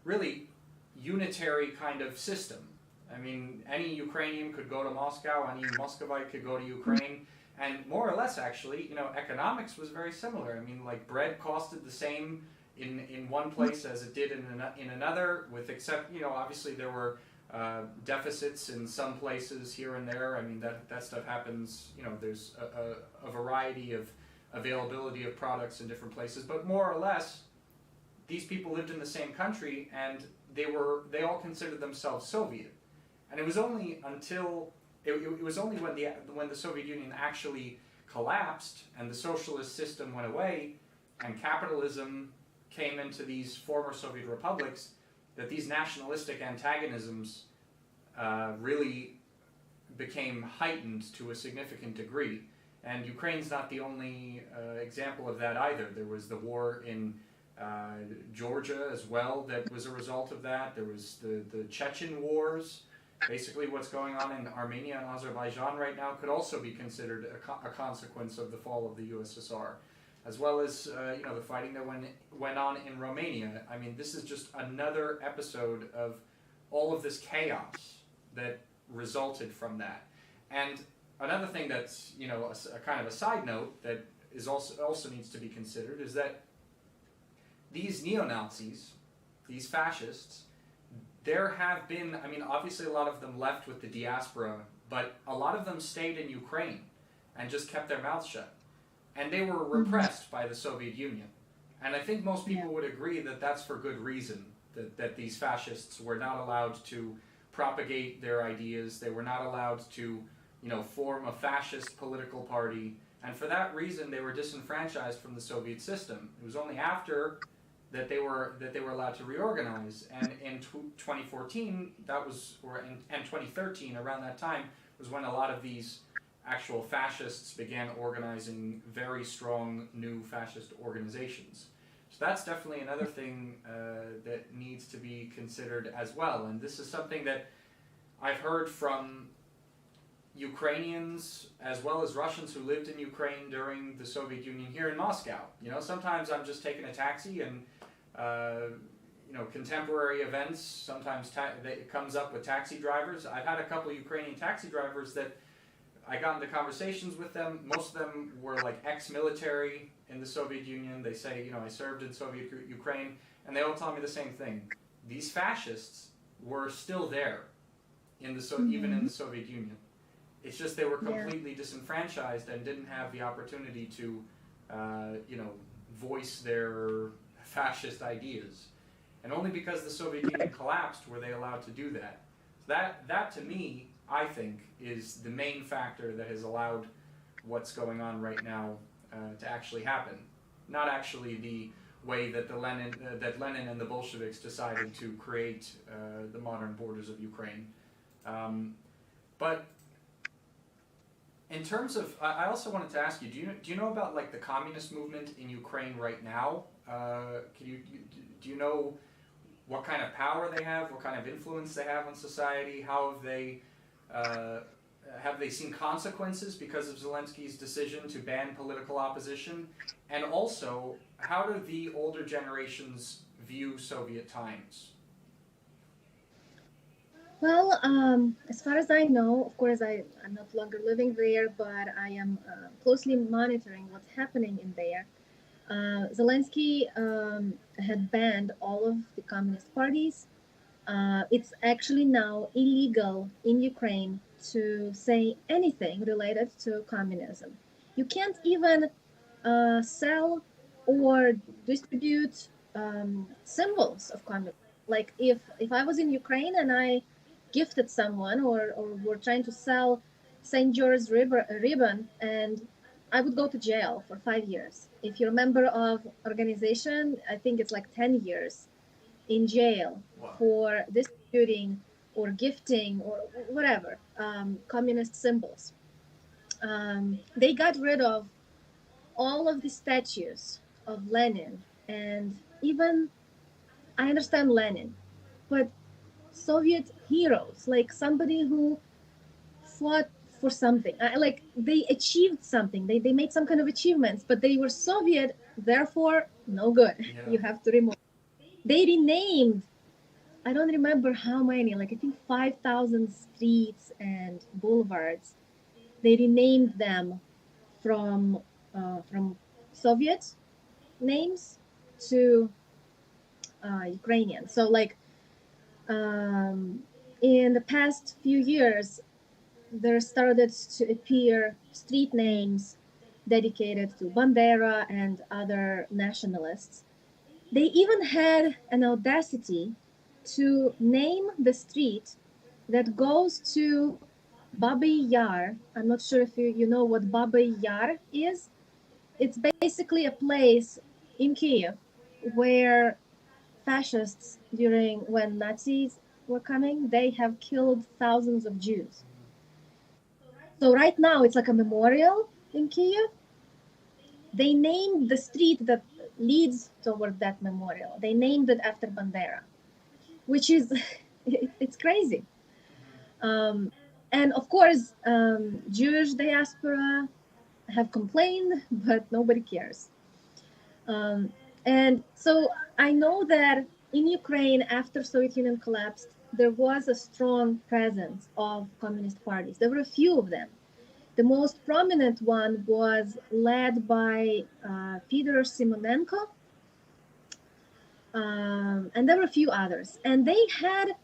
really, unitary kind of system. I mean, any Ukrainian could go to Moscow, any Muscovite could go to Ukraine, and more or less, actually, you know, economics was very similar. I mean, like bread costed the same in one place as it did in another, with except, you know, obviously there were deficits in some places here and there. I mean, that stuff happens. You know, there's a variety of availability of products in different places, but more or less, these people lived in the same country, and they all considered themselves Soviet. And it was only until it was only when the Soviet Union actually collapsed and the socialist system went away and capitalism came into these former Soviet republics that these nationalistic antagonisms really became heightened to a significant degree. And Ukraine's not the only example of that either. There was the war in Georgia as well that was a result of that. There was the Chechen wars. Basically what's going on in Armenia and Azerbaijan right now could also be considered a consequence of the fall of the USSR, as well as you know, the fighting that went on in Romania. I mean, this is just another episode of all of this chaos that resulted from that. And another thing that's, you know, a kind of a side note that is also needs to be considered is that these neo-Nazis, these fascists, there have been, I mean, obviously a lot of them left with the diaspora, but a lot of them stayed in Ukraine and just kept their mouths shut. And they were repressed by the Soviet Union. And I think most people would agree that that's for good reason, that these fascists were not allowed to propagate their ideas. They were not allowed to, you know, form a fascist political party. And for that reason, they were disenfranchised from the Soviet system. It was only after that they were allowed to reorganize, and in 2014, and 2013, around that time, was when a lot of these actual fascists began organizing very strong new fascist organizations. So that's definitely another thing that needs to be considered as well. And this is something that I've heard from Ukrainians as well as Russians who lived in Ukraine during the Soviet Union here in Moscow. You know, sometimes I'm just taking a taxi and you know, contemporary events, sometimes it comes up with taxi drivers. I've had a couple of Ukrainian taxi drivers that I got into conversations with them. Most of them were like ex-military in the Soviet Union. They say, you know, I served in Soviet Ukraine, and they all tell me the same thing. These fascists were still there, even in the Soviet Union. It's just they were completely disenfranchised and didn't have the opportunity to, you know, voice their fascist ideas. And only because the Soviet Union collapsed were they allowed to do that. So that to me, I think, is the main factor that has allowed what's going on right now to actually happen. Not actually the way that Lenin and the Bolsheviks decided to create the modern borders of Ukraine. But in terms of, I also wanted to ask you, do you know about like the communist movement in Ukraine right now? Do you know what kind of power they have, what kind of influence they have on society? How have they seen consequences because of Zelensky's decision to ban political opposition? And also, how do the older generations view Soviet times? Well, as far as I know, of course, I'm not longer living there, but I am closely monitoring what's happening in there. Zelensky had banned all of the communist parties. It's actually now illegal in Ukraine to say anything related to communism. You can't even sell or distribute symbols of communism. Like if I was in Ukraine and I gifted someone or were trying to sell St. George's ribbon, and I would go to jail for 5 years. If you're a member of organization, I think it's like 10 years in jail for distributing or gifting or whatever, communist symbols. They got rid of all of the statues of Lenin, and even, I understand Lenin, but Soviet heroes, like somebody who fought for something, like they achieved something, they made some kind of achievements, but they were Soviet, therefore no good. You have to remove. They renamed I don't remember how many, like I think 5,000 streets and boulevards. They renamed them from Soviet names to Ukrainian. So like um, in the past few years, there started to appear street names dedicated to Bandera and other nationalists. They even had an audacity to name the street that goes to Babi Yar. I'm not sure if you know what Babi Yar is. It's basically a place in Kiev where fascists, during when Nazis were coming, they have killed thousands of Jews. So right now it's like a memorial in Kiev. They named the street that leads toward that memorial. They named it after Bandera, which is it's crazy. And of course, Jewish diaspora have complained, but nobody cares. Um, and so I know that in Ukraine, after Soviet Union collapsed, there was a strong presence of communist parties. There were a few of them. The most prominent one was led by Peter Simonenko, and there were a few others. And they had,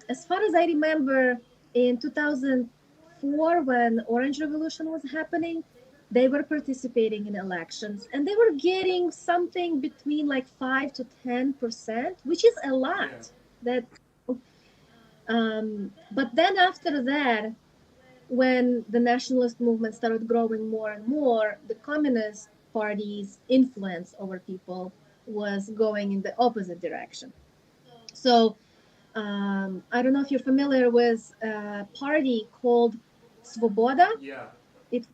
as far as I remember, in 2004, when Orange Revolution was happening, they were participating in elections, and they were getting something between like 5 to 10%, which is a lot. Yeah. That, but then after that, when the nationalist movement started growing more and more, the Communist Party's influence over people was going in the opposite direction. So I don't know if you're familiar with a party called Svoboda. Yeah. It,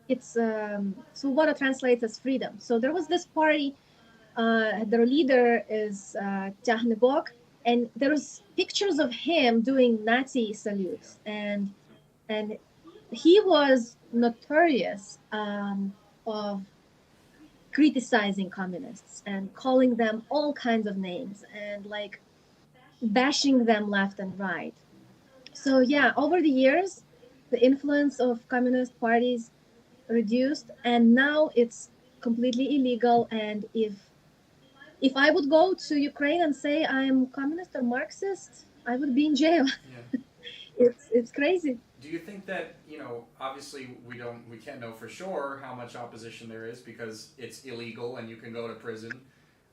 it's Svoboda translates as freedom. So there was this party. Their leader is Tyahnebok, and there's pictures of him doing Nazi salutes, and he was notorious of criticizing communists and calling them all kinds of names and like bashing them left and right. So yeah, over the years, the influence of communist parties reduced, and now it's completely illegal. And if I would go to Ukraine and say I'm communist or Marxist, I would be in jail. Yeah. It's crazy. Do you think that, obviously we can't know for sure how much opposition there is because it's illegal and you can go to prison.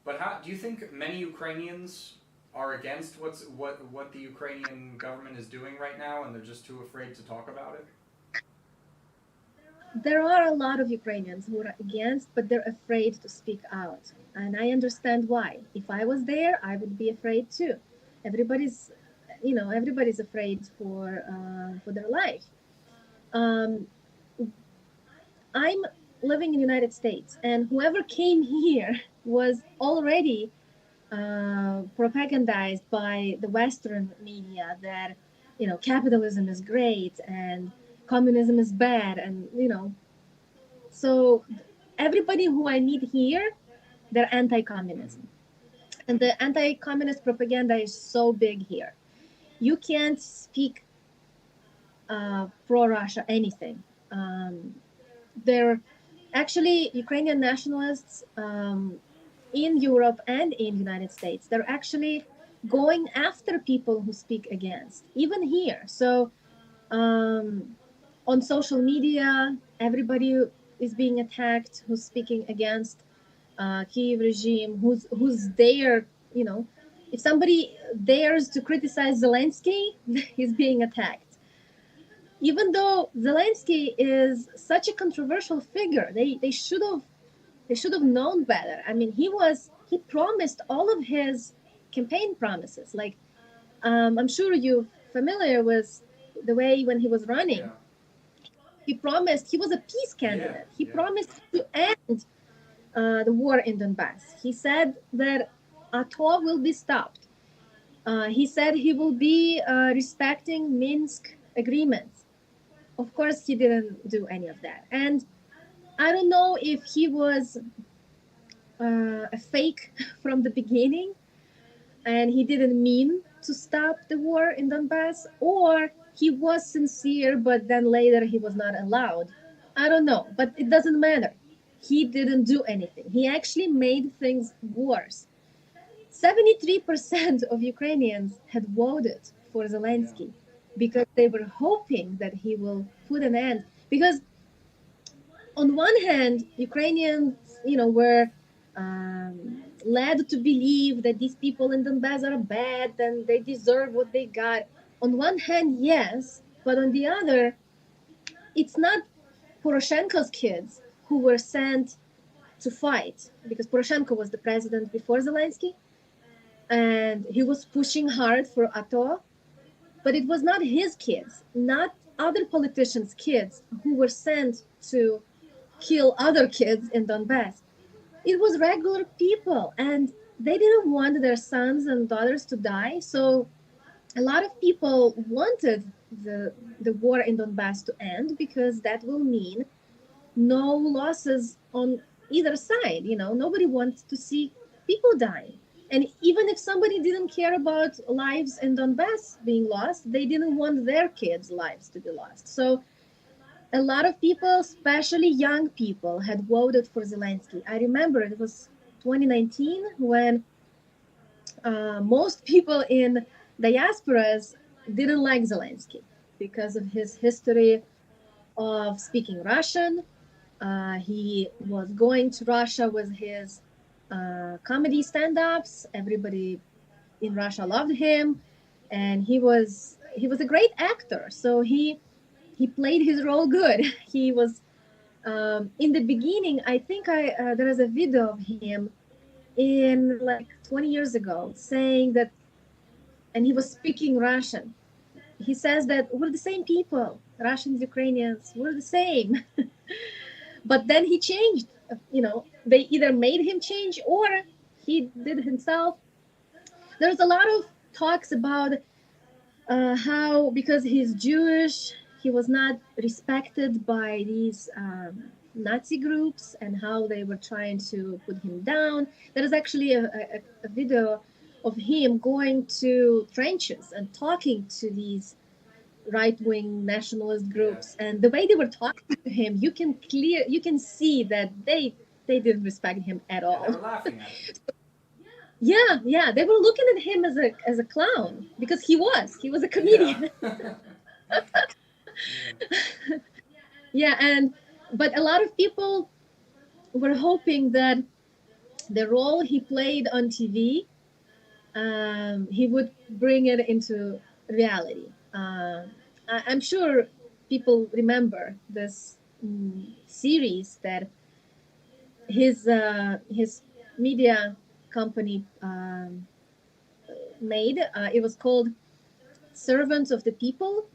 But how do you think many Ukrainians are against what the Ukrainian government is doing right now, and they're just too afraid to talk about it? There are a lot of Ukrainians who are against, but they're afraid to speak out. And I understand why. If I was there, I would be afraid too. Everybody's, everybody's afraid for their life. Um, I'm living in the United States, and whoever came here was already propagandized by the Western media that, capitalism is great and communism is bad, and so everybody who I meet here, they're anti-communism, and the anti-communist propaganda is so big here. You can't speak pro-Russia anything. They're actually Ukrainian nationalists in Europe and in the United States. They're actually going after people who speak against, even here. So on social media, everybody is being attacked who's speaking against Kiev regime, who's there, if somebody dares to criticize Zelensky, he's being attacked. Even though Zelensky is such a controversial figure, they should have known better. I mean, he promised all of his campaign promises. Like, I'm sure you're familiar with the way when he was running. Yeah. He promised he was a peace candidate. He Yeah. promised to end the war in Donbass. He said that Atov will be stopped. He said he will be respecting Minsk agreements. Of course, he didn't do any of that. And I don't know if he was a fake from the beginning, and he didn't mean to stop the war in Donbass, or he was sincere, but then later he was not allowed. I don't know, but it doesn't matter. He didn't do anything. He actually made things worse. 73% of Ukrainians had voted for Zelensky because they were hoping that he will put an end. Because on one hand, Ukrainians, were led to believe that these people in Donbass are bad and they deserve what they got. On one hand, yes, but on the other, it's not Poroshenko's kids who were sent to fight, because Poroshenko was the president before Zelensky, and he was pushing hard for ATO, but it was not his kids, not other politicians' kids who were sent to kill other kids in Donbass. It was regular people, and they didn't want their sons and daughters to die. So a lot of people wanted the war in Donbass to end, because that will mean no losses on either side. Nobody wants to see people dying. And even if somebody didn't care about lives in Donbass being lost, they didn't want their kids' lives to be lost. So a lot of people, especially young people, had voted for Zelensky. I remember it was 2019 when most people in diasporas didn't like Zelensky because of his history of speaking Russian. He was going to Russia with his comedy stand-ups. Everybody in Russia loved him, and he was a great actor. So he played his role good. He was in the beginning. I think there is a video of him in like 20 years ago saying that, and he was speaking Russian. He says that we're the same people, Russians, Ukrainians, we're the same. But then he changed. They either made him change or he did himself. There's a lot of talks about how, because he's Jewish, he was not respected by these Nazi groups, and how they were trying to put him down. There is actually a video of him going to trenches and talking to these right-wing nationalist groups, and the way they were talking to him, you can see that they didn't respect him at all. They were laughing at him. Yeah, they were looking at him as a clown, because he was a comedian. Yeah, but a lot of people were hoping that the role he played on TV, he would bring it into reality. I'm sure people remember this series that his media company made. It was called Servants of the People,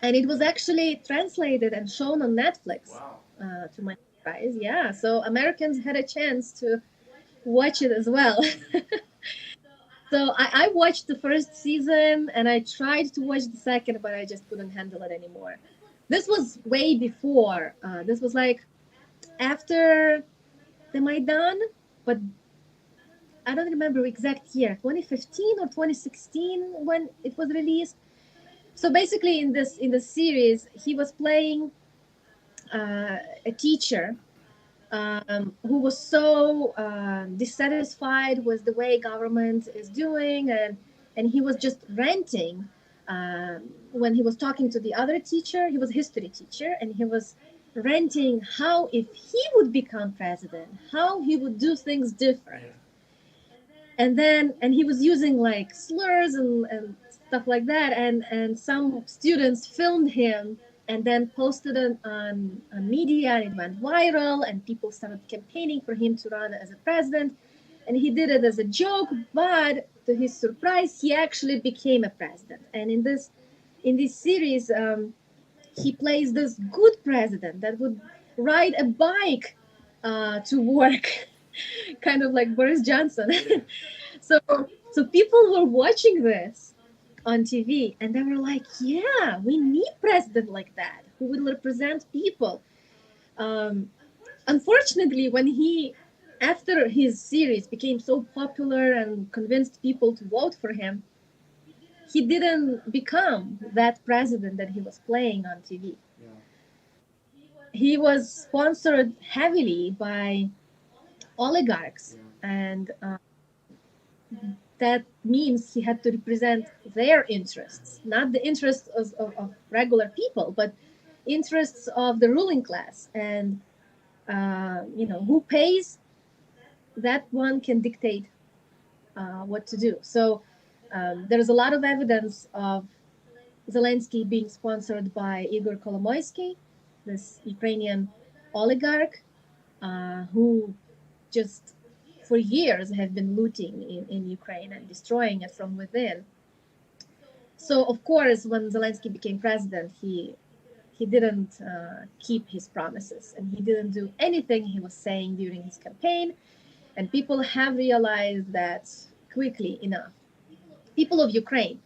and it was actually translated and shown on Netflix. Wow. To my surprise, yeah. So Americans had a chance to watch it as well. So I watched the first season, and I tried to watch the second, but I just couldn't handle it anymore. This was way before. This was like after the Maidan, but I don't remember exact year, 2015 or 2016 when it was released. So basically, in this series, he was playing a teacher who was so dissatisfied with the way government is doing, and he was just ranting when he was talking to the other teacher. He was a history teacher, and he was ranting how, if he would become president, how he would do things different. And he was using like slurs and stuff like that, and some students filmed him and then posted it on media, and it went viral, and people started campaigning for him to run as a president. And he did it as a joke, but to his surprise, he actually became a president. And in this series, he plays this good president that would ride a bike to work, kind of like Boris Johnson. So people were watching this on TV, and they were like, yeah, we need president like that who will represent people. Unfortunately, when he after his series became so popular and convinced people to vote for him, he didn't become that president that he was playing on TV. Yeah. He was sponsored heavily by oligarchs, and that means he had to represent their interests, not the interests of regular people, but interests of the ruling class. And who pays, that one can dictate what to do. So there's a lot of evidence of Zelensky being sponsored by Igor Kolomoisky, this Ukrainian oligarch who just for years have been looting in Ukraine and destroying it from within. So of course, when Zelensky became president, he didn't keep his promises, and he didn't do anything he was saying during his campaign. And people have realized that quickly enough. People of Ukraine.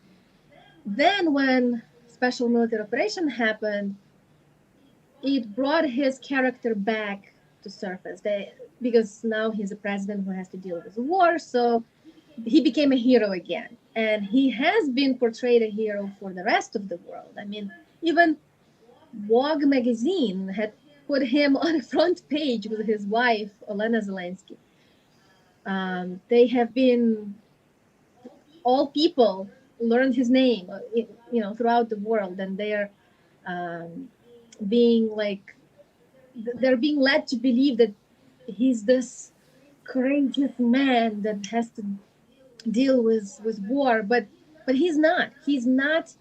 Then when special military operation happened, it brought his character back to surface. Because now he's a president who has to deal with war, so he became a hero again. And he has been portrayed a hero for the rest of the world. I mean, even Vogue magazine had put him on a front page with his wife, Olena Zelensky. They have been, all people learned his name, throughout the world, and they're being led to believe that he's this courageous man that has to deal with war, but he's not. He's not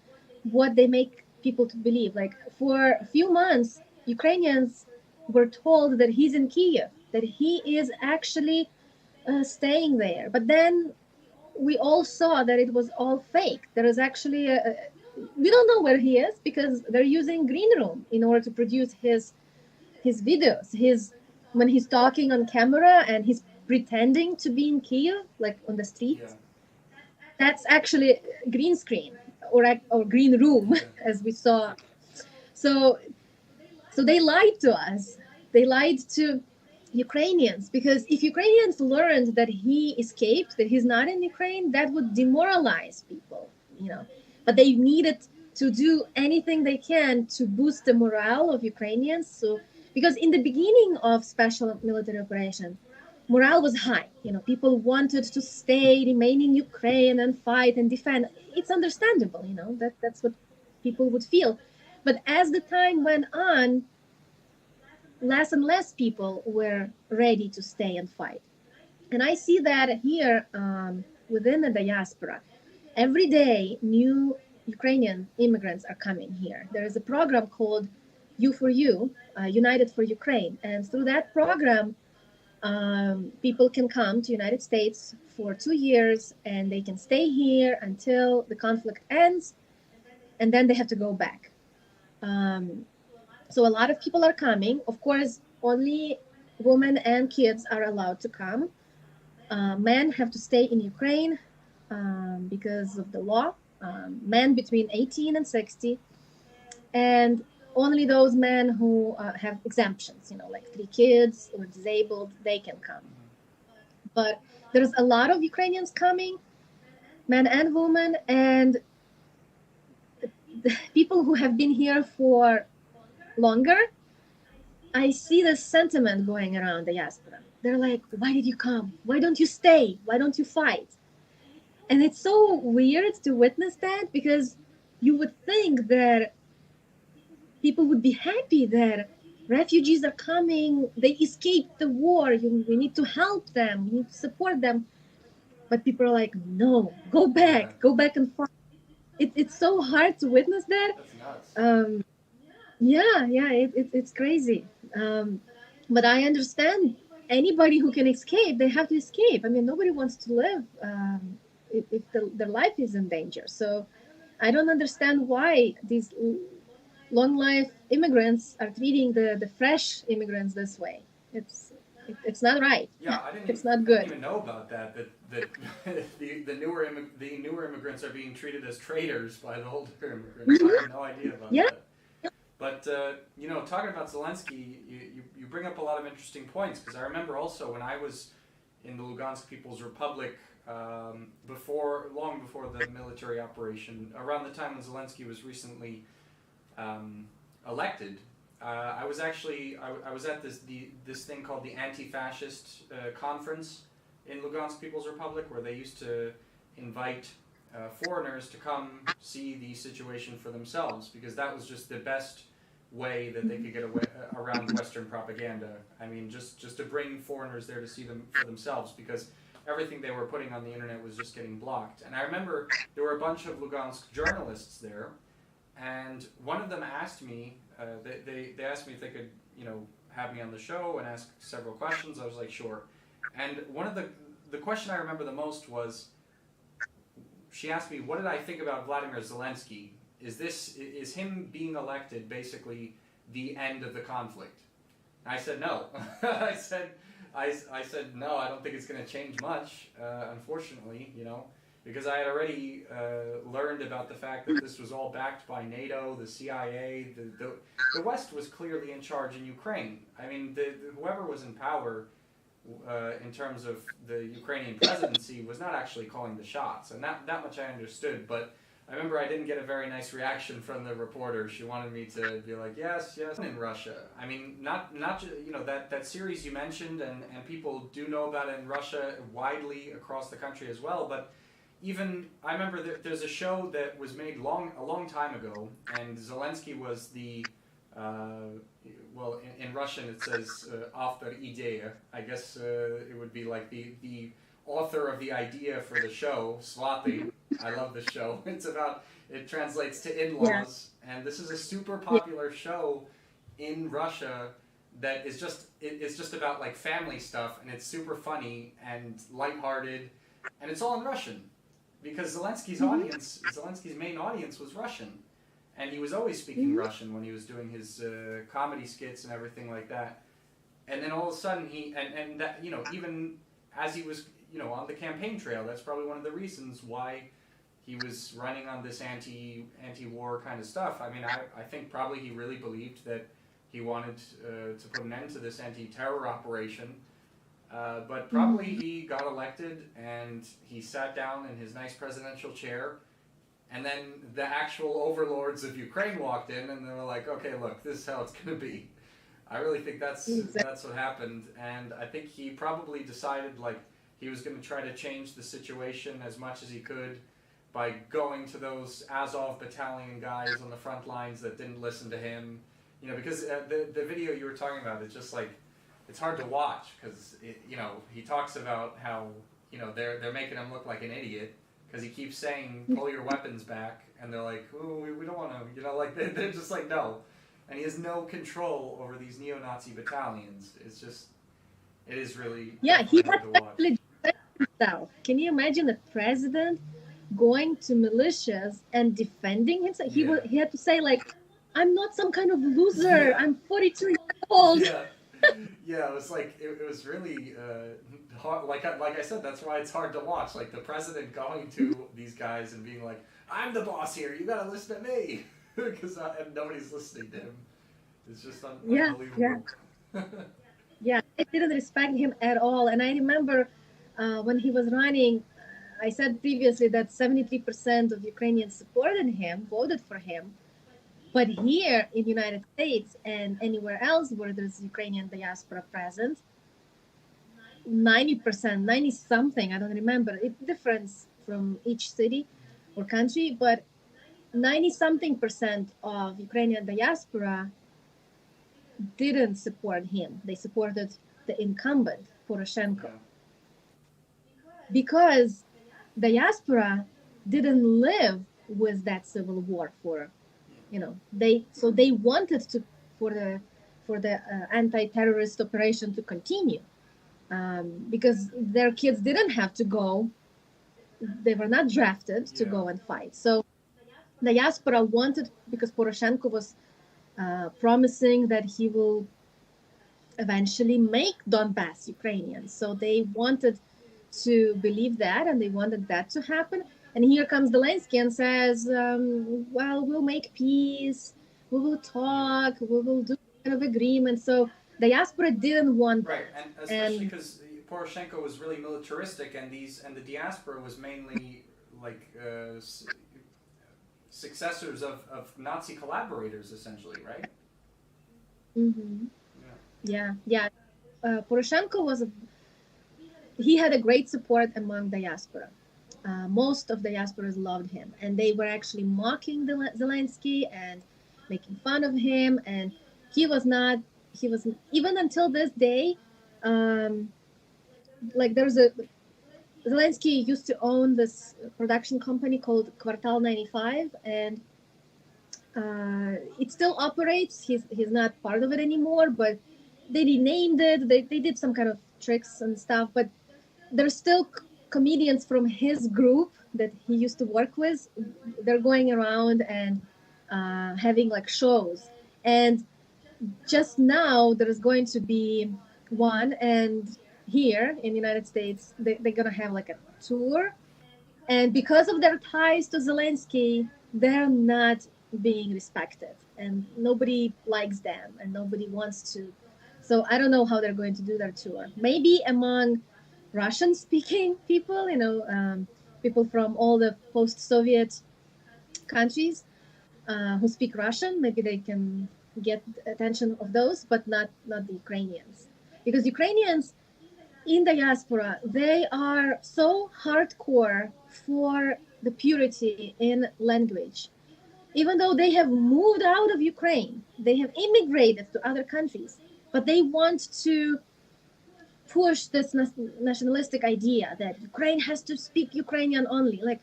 what they make people to believe. Like, for a few months, Ukrainians were told that he's in Kiev, that he is actually staying there. But then we all saw that it was all fake. There is actually we don't know where he is, because they're using green room in order to produce his videos, when he's talking on camera and he's pretending to be in Kiev, like on the street. Yeah. That's actually green screen or green room, as we saw. So they lied to us. They lied to Ukrainians, because if Ukrainians learned that he escaped, that he's not in Ukraine, that would demoralize people, But they needed to do anything they can to boost the morale of Ukrainians. So, because in the beginning of special military operation, morale was high. People wanted to stay, remain in Ukraine and fight and defend. It's understandable, that's what people would feel. But as the time went on, less and less people were ready to stay and fight. And I see that here within the diaspora. Every day, new Ukrainian immigrants are coming here. There is a program called U4U, United for Ukraine. And through that program, people can come to United States for 2 years, and they can stay here until the conflict ends, and then they have to go back. So a lot of people are coming. Of course, only women and kids are allowed to come. Men have to stay in Ukraine because of the law. Men between 18 and 60, and only those men who have exemptions, like 3 kids or disabled, they can come. But there's a lot of Ukrainians coming, men and women, and the people who have been here for longer, I see this sentiment going around the diaspora. They're like, why did you come? Why don't you stay? Why don't you fight? And it's so weird to witness that, because you would think that people would be happy that refugees are coming, they escaped the war, we need to help them, we need to support them. But people are like, no, go back and fight. It's so hard to witness that. That's nuts. It's crazy. But I understand anybody who can escape, they have to escape. I mean, nobody wants to live if their life is in danger. So I don't understand why these long life immigrants are treating the fresh immigrants this way. It's not right. Yeah, it's not good. I didn't even know about that. That the newer immigrants are being treated as traitors by the older immigrants. I had no idea about that. But talking about Zelensky, you bring up a lot of interesting points, because I remember also when I was in the Lugansk People's Republic, long before the military operation, around the time when Zelensky was recently elected, I was at this thing called the Anti-Fascist conference in Lugansk People's Republic, where they used to invite foreigners to come see the situation for themselves, because that was just the best way that they could get around Western propaganda. I mean, just to bring foreigners there to see them for themselves, because everything they were putting on the internet was just getting blocked. And I remember there were a bunch of Lugansk journalists there, and one of them asked me, they asked me if they could, have me on the show and ask several questions. I was like, sure. And one of the question I remember the most was, she asked me, what did I think about Vladimir Zelensky? Is him being elected basically the end of the conflict? And I said no. I said no. I don't think it's going to change much, unfortunately. Because I had already learned about the fact that this was all backed by NATO, the CIA. The West was clearly in charge in Ukraine. I mean, whoever was in power in terms of the Ukrainian presidency was not actually calling the shots, and that much I understood. But I remember I didn't get a very nice reaction from the reporter. She wanted me to be like, yes, in Russia. I mean, not that series you mentioned, and people do know about it in Russia widely across the country as well. But even I remember there's a show that was made a long time ago, and Zelensky was the in Russian it says author idea. I guess it would be like the author of the idea for the show, Swati. I love the show. It translates to in-laws, and this is a super popular show in Russia that is just about like family stuff, and it's super funny and lighthearted, and it's all in Russian, because Zelensky's main audience was Russian, and he was always speaking Russian when he was doing his comedy skits and everything like that. And then all of a sudden even as he was on the campaign trail, that's probably one of the reasons why he was running on this anti-war kind of stuff. I mean, I think probably he really believed that he wanted to put an end to this anti-terror operation. But probably he got elected and he sat down in his nice presidential chair, and then the actual overlords of Ukraine walked in and they were like, okay, look, this is how it's going to be. I really think that's what happened, and I think he probably decided like he was going to try to change the situation as much as he could by going to those Azov battalion guys on the front lines that didn't listen to him. Because the video you were talking about, it's just like, it's hard to watch, because he talks about how they're making him look like an idiot because he keeps saying pull your weapons back, and they're like, oh, we don't want to, like they're just like, no, and he has no control over these neo-Nazi battalions. It is really he had to to watch. defend himself. Can you imagine a president going to militias and defending himself? He had to say like, I'm not some kind of loser. I'm 42 years old. Yeah, it was like it was really hard. Like I said, that's why it's hard to watch. Like the president going to these guys and being like, "I'm the boss here. You gotta listen to me," because and nobody's listening to him. It's just unbelievable. Yeah, they didn't respect him at all. And I remember when he was running, I said previously that 73% of Ukrainians supported him, voted for him. But here in the United States and anywhere else where there's Ukrainian diaspora present, 90%, 90 something, I don't remember, it differs from each city or country, but 90 something percent of Ukrainian diaspora didn't support him. They supported the incumbent, Poroshenko. Because diaspora didn't live with that civil war for, they wanted to for the anti-terrorist operation to continue, because their kids didn't have to go. They were not drafted to go and fight. So diaspora wanted, because Poroshenko was promising that he will eventually make Donbass Ukrainian. So they wanted to believe that, and they wanted that to happen. And here comes Zelensky and says, well, we'll make peace. we will talk, we will do kind of agreement. So diaspora didn't want Right, that. and especially And because Poroshenko was really militaristic, and the diaspora was mainly like successors of Nazi collaborators, essentially, right? mhm, Yeah. yeah. Poroshenko he had a great support among diaspora. Most of the diasporas loved him, and they were actually mocking Zelensky and making fun of him. And he was not. He was even until this day. Um, like there's a Zelensky used to own this production company called Quartal 95, and it still operates. He's not part of it anymore, but they renamed it. They did some kind of tricks and stuff, but there's still comedians from his group that he used to work with. They're going around and having like shows. And just now there's going to be one, and here in the United States they're going to have like a tour, and because of their ties to Zelensky, they're not being respected, and nobody likes them, and nobody wants to. So I don't know how they're going to do their tour. Maybe among Russian-speaking people, people from all the post-Soviet countries who speak Russian, maybe they can get the attention of those, but not the Ukrainians, because Ukrainians in diaspora, they are so hardcore for the purity in language. Even though they have moved out of Ukraine, they have immigrated to other countries, but they want to push this nationalistic idea that Ukraine has to speak Ukrainian only. Like,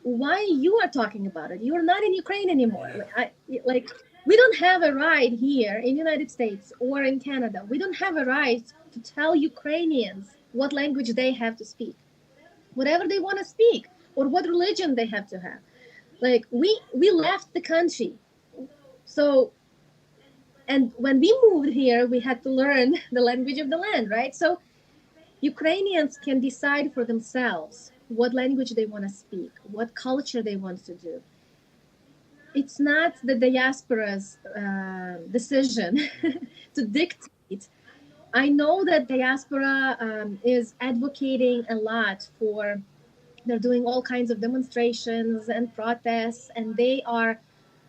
why you are talking about it? You are not in Ukraine anymore. Yeah. Like we don't have a right here in the United States or in Canada. We don't have a right to tell Ukrainians what language they have to speak, whatever they want to speak, or what religion they have to have. Like we left the country, so and when we moved here, we had to learn the language of the land, right? So Ukrainians can decide for themselves what language they want to speak, what culture they want to do. It's not the diaspora's decision to dictate. I know that diaspora is advocating a lot for, they're doing all kinds of demonstrations and protests, and they are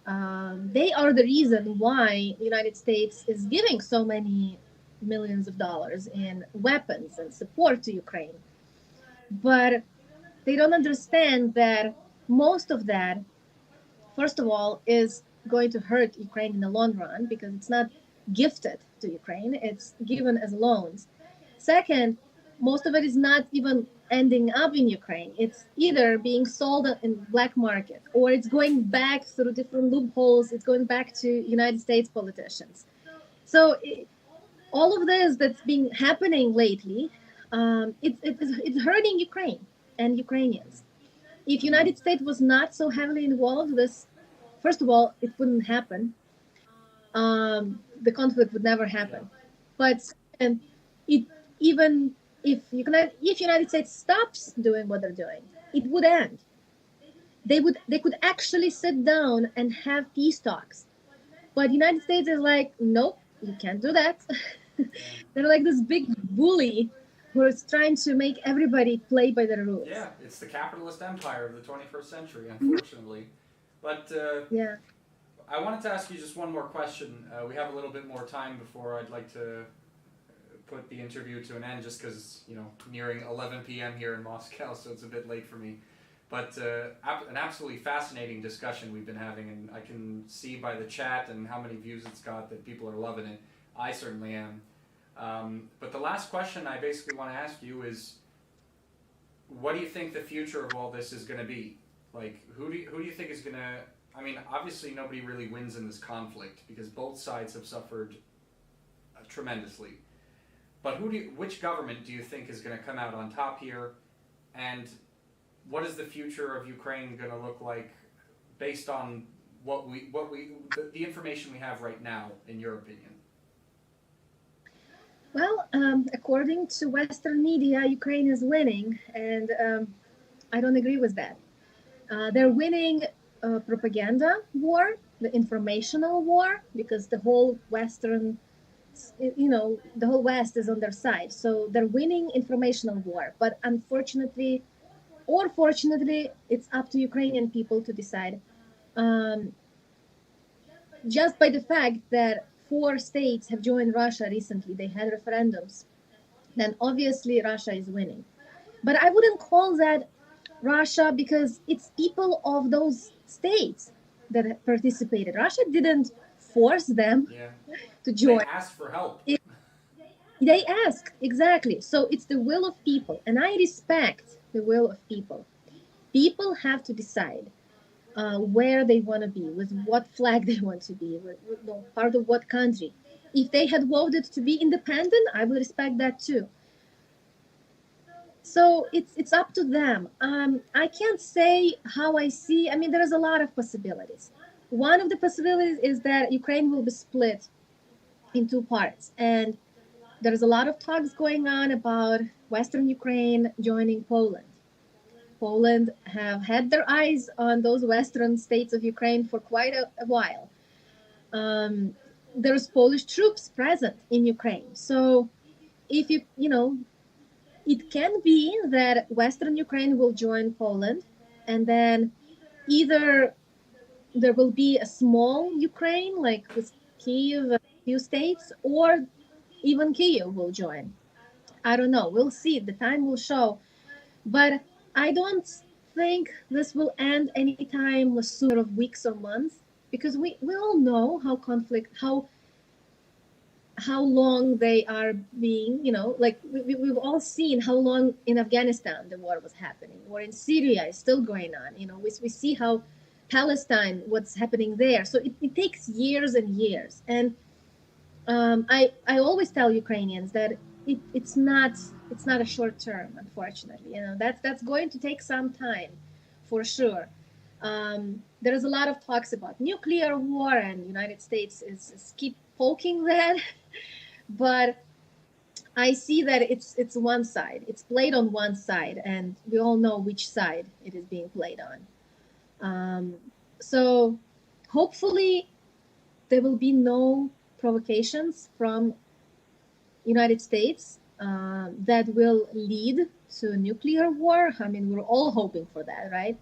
the reason why the United States is giving so many millions of dollars in weapons and support to Ukraine. But they don't understand that most of that, first of all, is going to hurt Ukraine in the long run because it's not gifted to Ukraine, it's given as loans. Second, most of it is not even ending up in Ukraine. It's either being sold in black market or it's going back through different loopholes. It's going back to United States politicians. So all of this that's been happening lately, it's hurting Ukraine and Ukrainians. If United States was not so heavily involved, this, first of all, it wouldn't happen. The conflict would never Yeah. happen. But second, it even if United States stops doing what they're doing, it would end. They could actually sit down and have peace talks. But United States is like, nope, you can't do that. Yeah. They're like this big bully who is trying to make everybody play by their rules. Yeah, it's the capitalist empire of the 21st century, unfortunately. But Yeah. I wanted to ask you just one more question. We have a little bit more time before I'd like to put the interview to an end, just because, nearing 11 p.m. here in Moscow, so it's a bit late for me. But an absolutely fascinating discussion we've been having, and I can see by the chat and how many views it's got that people are loving it. I certainly am. But the last question I basically want to ask you is, what do you think the future of all this is going to be? Like, who do you think is going to... I mean, obviously nobody really wins in this conflict because both sides have suffered tremendously. But which government do you think is going to come out on top here? And what is the future of Ukraine going to look like based on the information we have right now, in your opinion? Well, according to Western media, Ukraine is winning, and I don't agree with that. They're winning a propaganda war the informational war, because the whole Western, the whole West is on their side. So they're winning informational war. But unfortunately, or fortunately, it's up to Ukrainian people to decide. Um, just by the fact that 4 states have joined Russia recently, they had referendums, then obviously Russia is winning. But I wouldn't call that Russia, because it's people of those states that participated. Russia didn't force them to join. They asked for help. They asked, exactly. So it's the will of people, and I respect the will of people. People have to decide where they want to be, with what flag they want to be, with part of what country. If they had voted to be independent, I would respect that too. So it's up to them. I can't say how I see. I mean, there's a lot of possibilities. One of the possibilities is that Ukraine will be split in 2 parts, and there's a lot of talks going on about Western Ukraine joining Poland. Poland have had their eyes on those Western states of Ukraine for quite a while. There's Polish troops present in Ukraine. So if it can be that Western Ukraine will join Poland, and then either there will be a small Ukraine, like with Kiev, a few states, or even Kiev will join. I don't know. We'll see. The time will show. But I don't think this will end anytime soon, of weeks or months, because we all know how long they are being, like we've all seen how long in Afghanistan the war was happening, or in Syria is still going on. We see how Palestine, what's happening there. So it takes years and years. And I always tell Ukrainians that it's not a short term, unfortunately. That's going to take some time, for sure. There is a lot of talks about nuclear war, and the United States is keep poking that. But I see that it's one side. It's played on one side, and we all know which side it is being played on. So hopefully there will be no provocations from United States that will lead to a nuclear war. I mean, we're all hoping for that, right?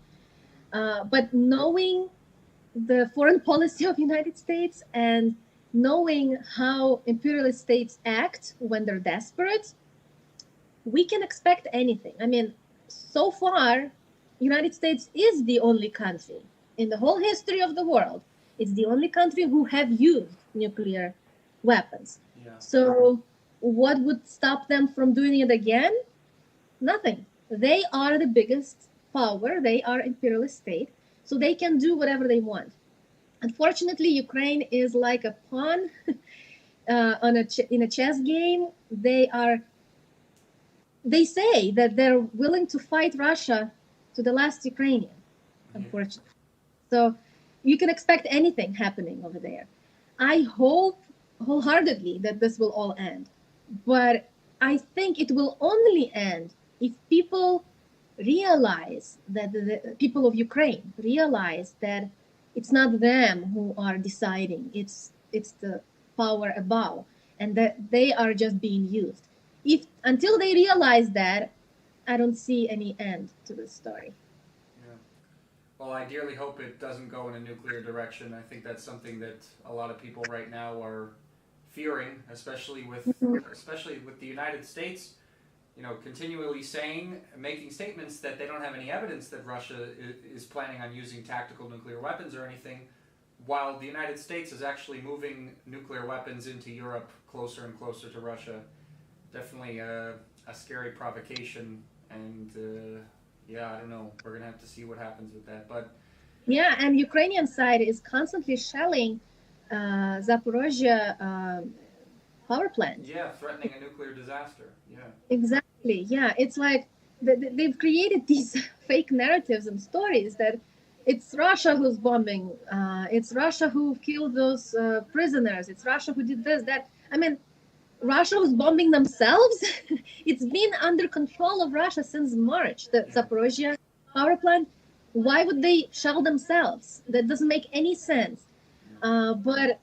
But knowing the foreign policy of United States, and knowing how imperialist states act when they're desperate, we can expect anything. I mean, so far, United States is the only country in the whole history of the world. It's the only country who have used nuclear weapons. Yeah. So what would stop them from doing it again? Nothing. They are the biggest power. They are imperialist state, so they can do whatever they want. Unfortunately, Ukraine is like a pawn in a chess game. They say that they're willing to fight Russia to the last Ukrainian, unfortunately. So you can expect anything happening over there. I hope wholeheartedly that this will all end. But I think it will only end if people realize that the people of Ukraine realize that it's not them who are deciding, it's the power above, and that they are just being used. Until they realize that, I don't see any end to this story. Yeah. Well, I dearly hope it doesn't go in a nuclear direction. I think that's something that a lot of people right now are fearing, especially with the United States, continually making statements that they don't have any evidence that Russia is planning on using tactical nuclear weapons or anything, while the United States is actually moving nuclear weapons into Europe closer and closer to Russia. Definitely a scary provocation, and I don't know. We're going to have to see what happens with that. But yeah, and Ukrainian side is constantly shelling Zaporozhye power plant. Yeah, threatening a nuclear disaster. Yeah. Exactly. Yeah, it's like they've created these fake narratives and stories that it's Russia who's bombing. It's Russia who killed those prisoners. It's Russia who did this, that. I mean, Russia was bombing themselves. It's been under control of Russia since March, the Zaporozhye power plant. Why would they shell themselves? That doesn't make any sense. But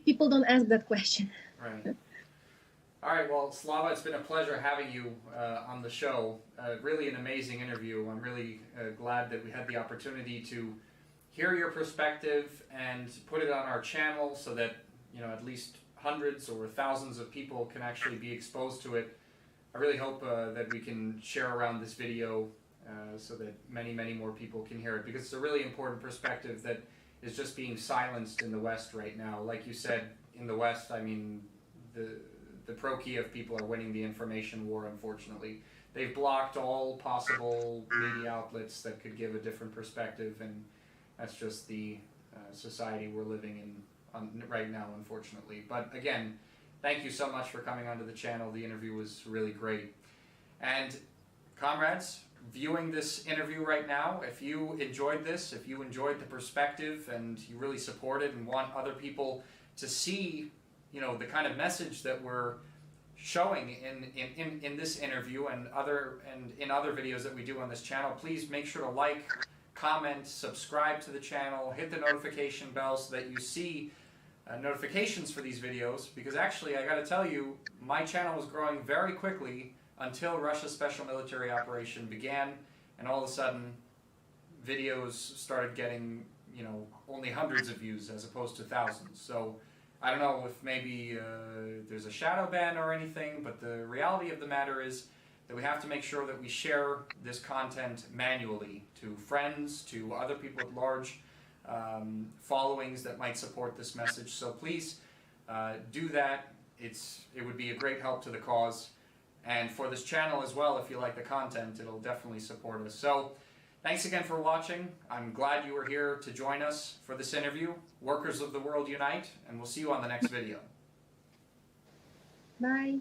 people don't ask that question. Right. All right, well, Slava, it's been a pleasure having you on the show. Really an amazing interview. I'm really glad that we had the opportunity to hear your perspective and put it on our channel so that, you know, at least hundreds or thousands of people can actually be exposed to it. I really hope that we can share around this video so that many, many more people can hear it, because it's a really important perspective that is just being silenced in the West right now. Like you said, in the West, I mean, the pro-Kiev people are winning the information war, unfortunately. They've blocked all possible media outlets that could give a different perspective, and that's just the society we're living in right now, unfortunately. But again, thank you so much for coming onto the channel. The interview was really great. And comrades, viewing this interview right now, if you enjoyed this, if you enjoyed the perspective and you really support it and want other people to see, you know, the kind of message that we're showing in this interview and in other videos that we do on this channel, please make sure to like, comment, subscribe to the channel, hit the notification bell so that you see notifications for these videos, because actually I gotta tell you, my channel was growing very quickly until Russia's special military operation began, and all of a sudden videos started getting, you know, only hundreds of views as opposed to thousands. So I don't know if maybe there's a shadow ban or anything, but the reality of the matter is that we have to make sure that we share this content manually to friends, to other people at large, followings that might support this message. So please do that. It would be a great help to the cause. And for this channel as well, if you like the content, it'll definitely support us. So thanks again for watching. I'm glad you were here to join us for this interview. Workers of the world unite, and we'll see you on the next video. Bye.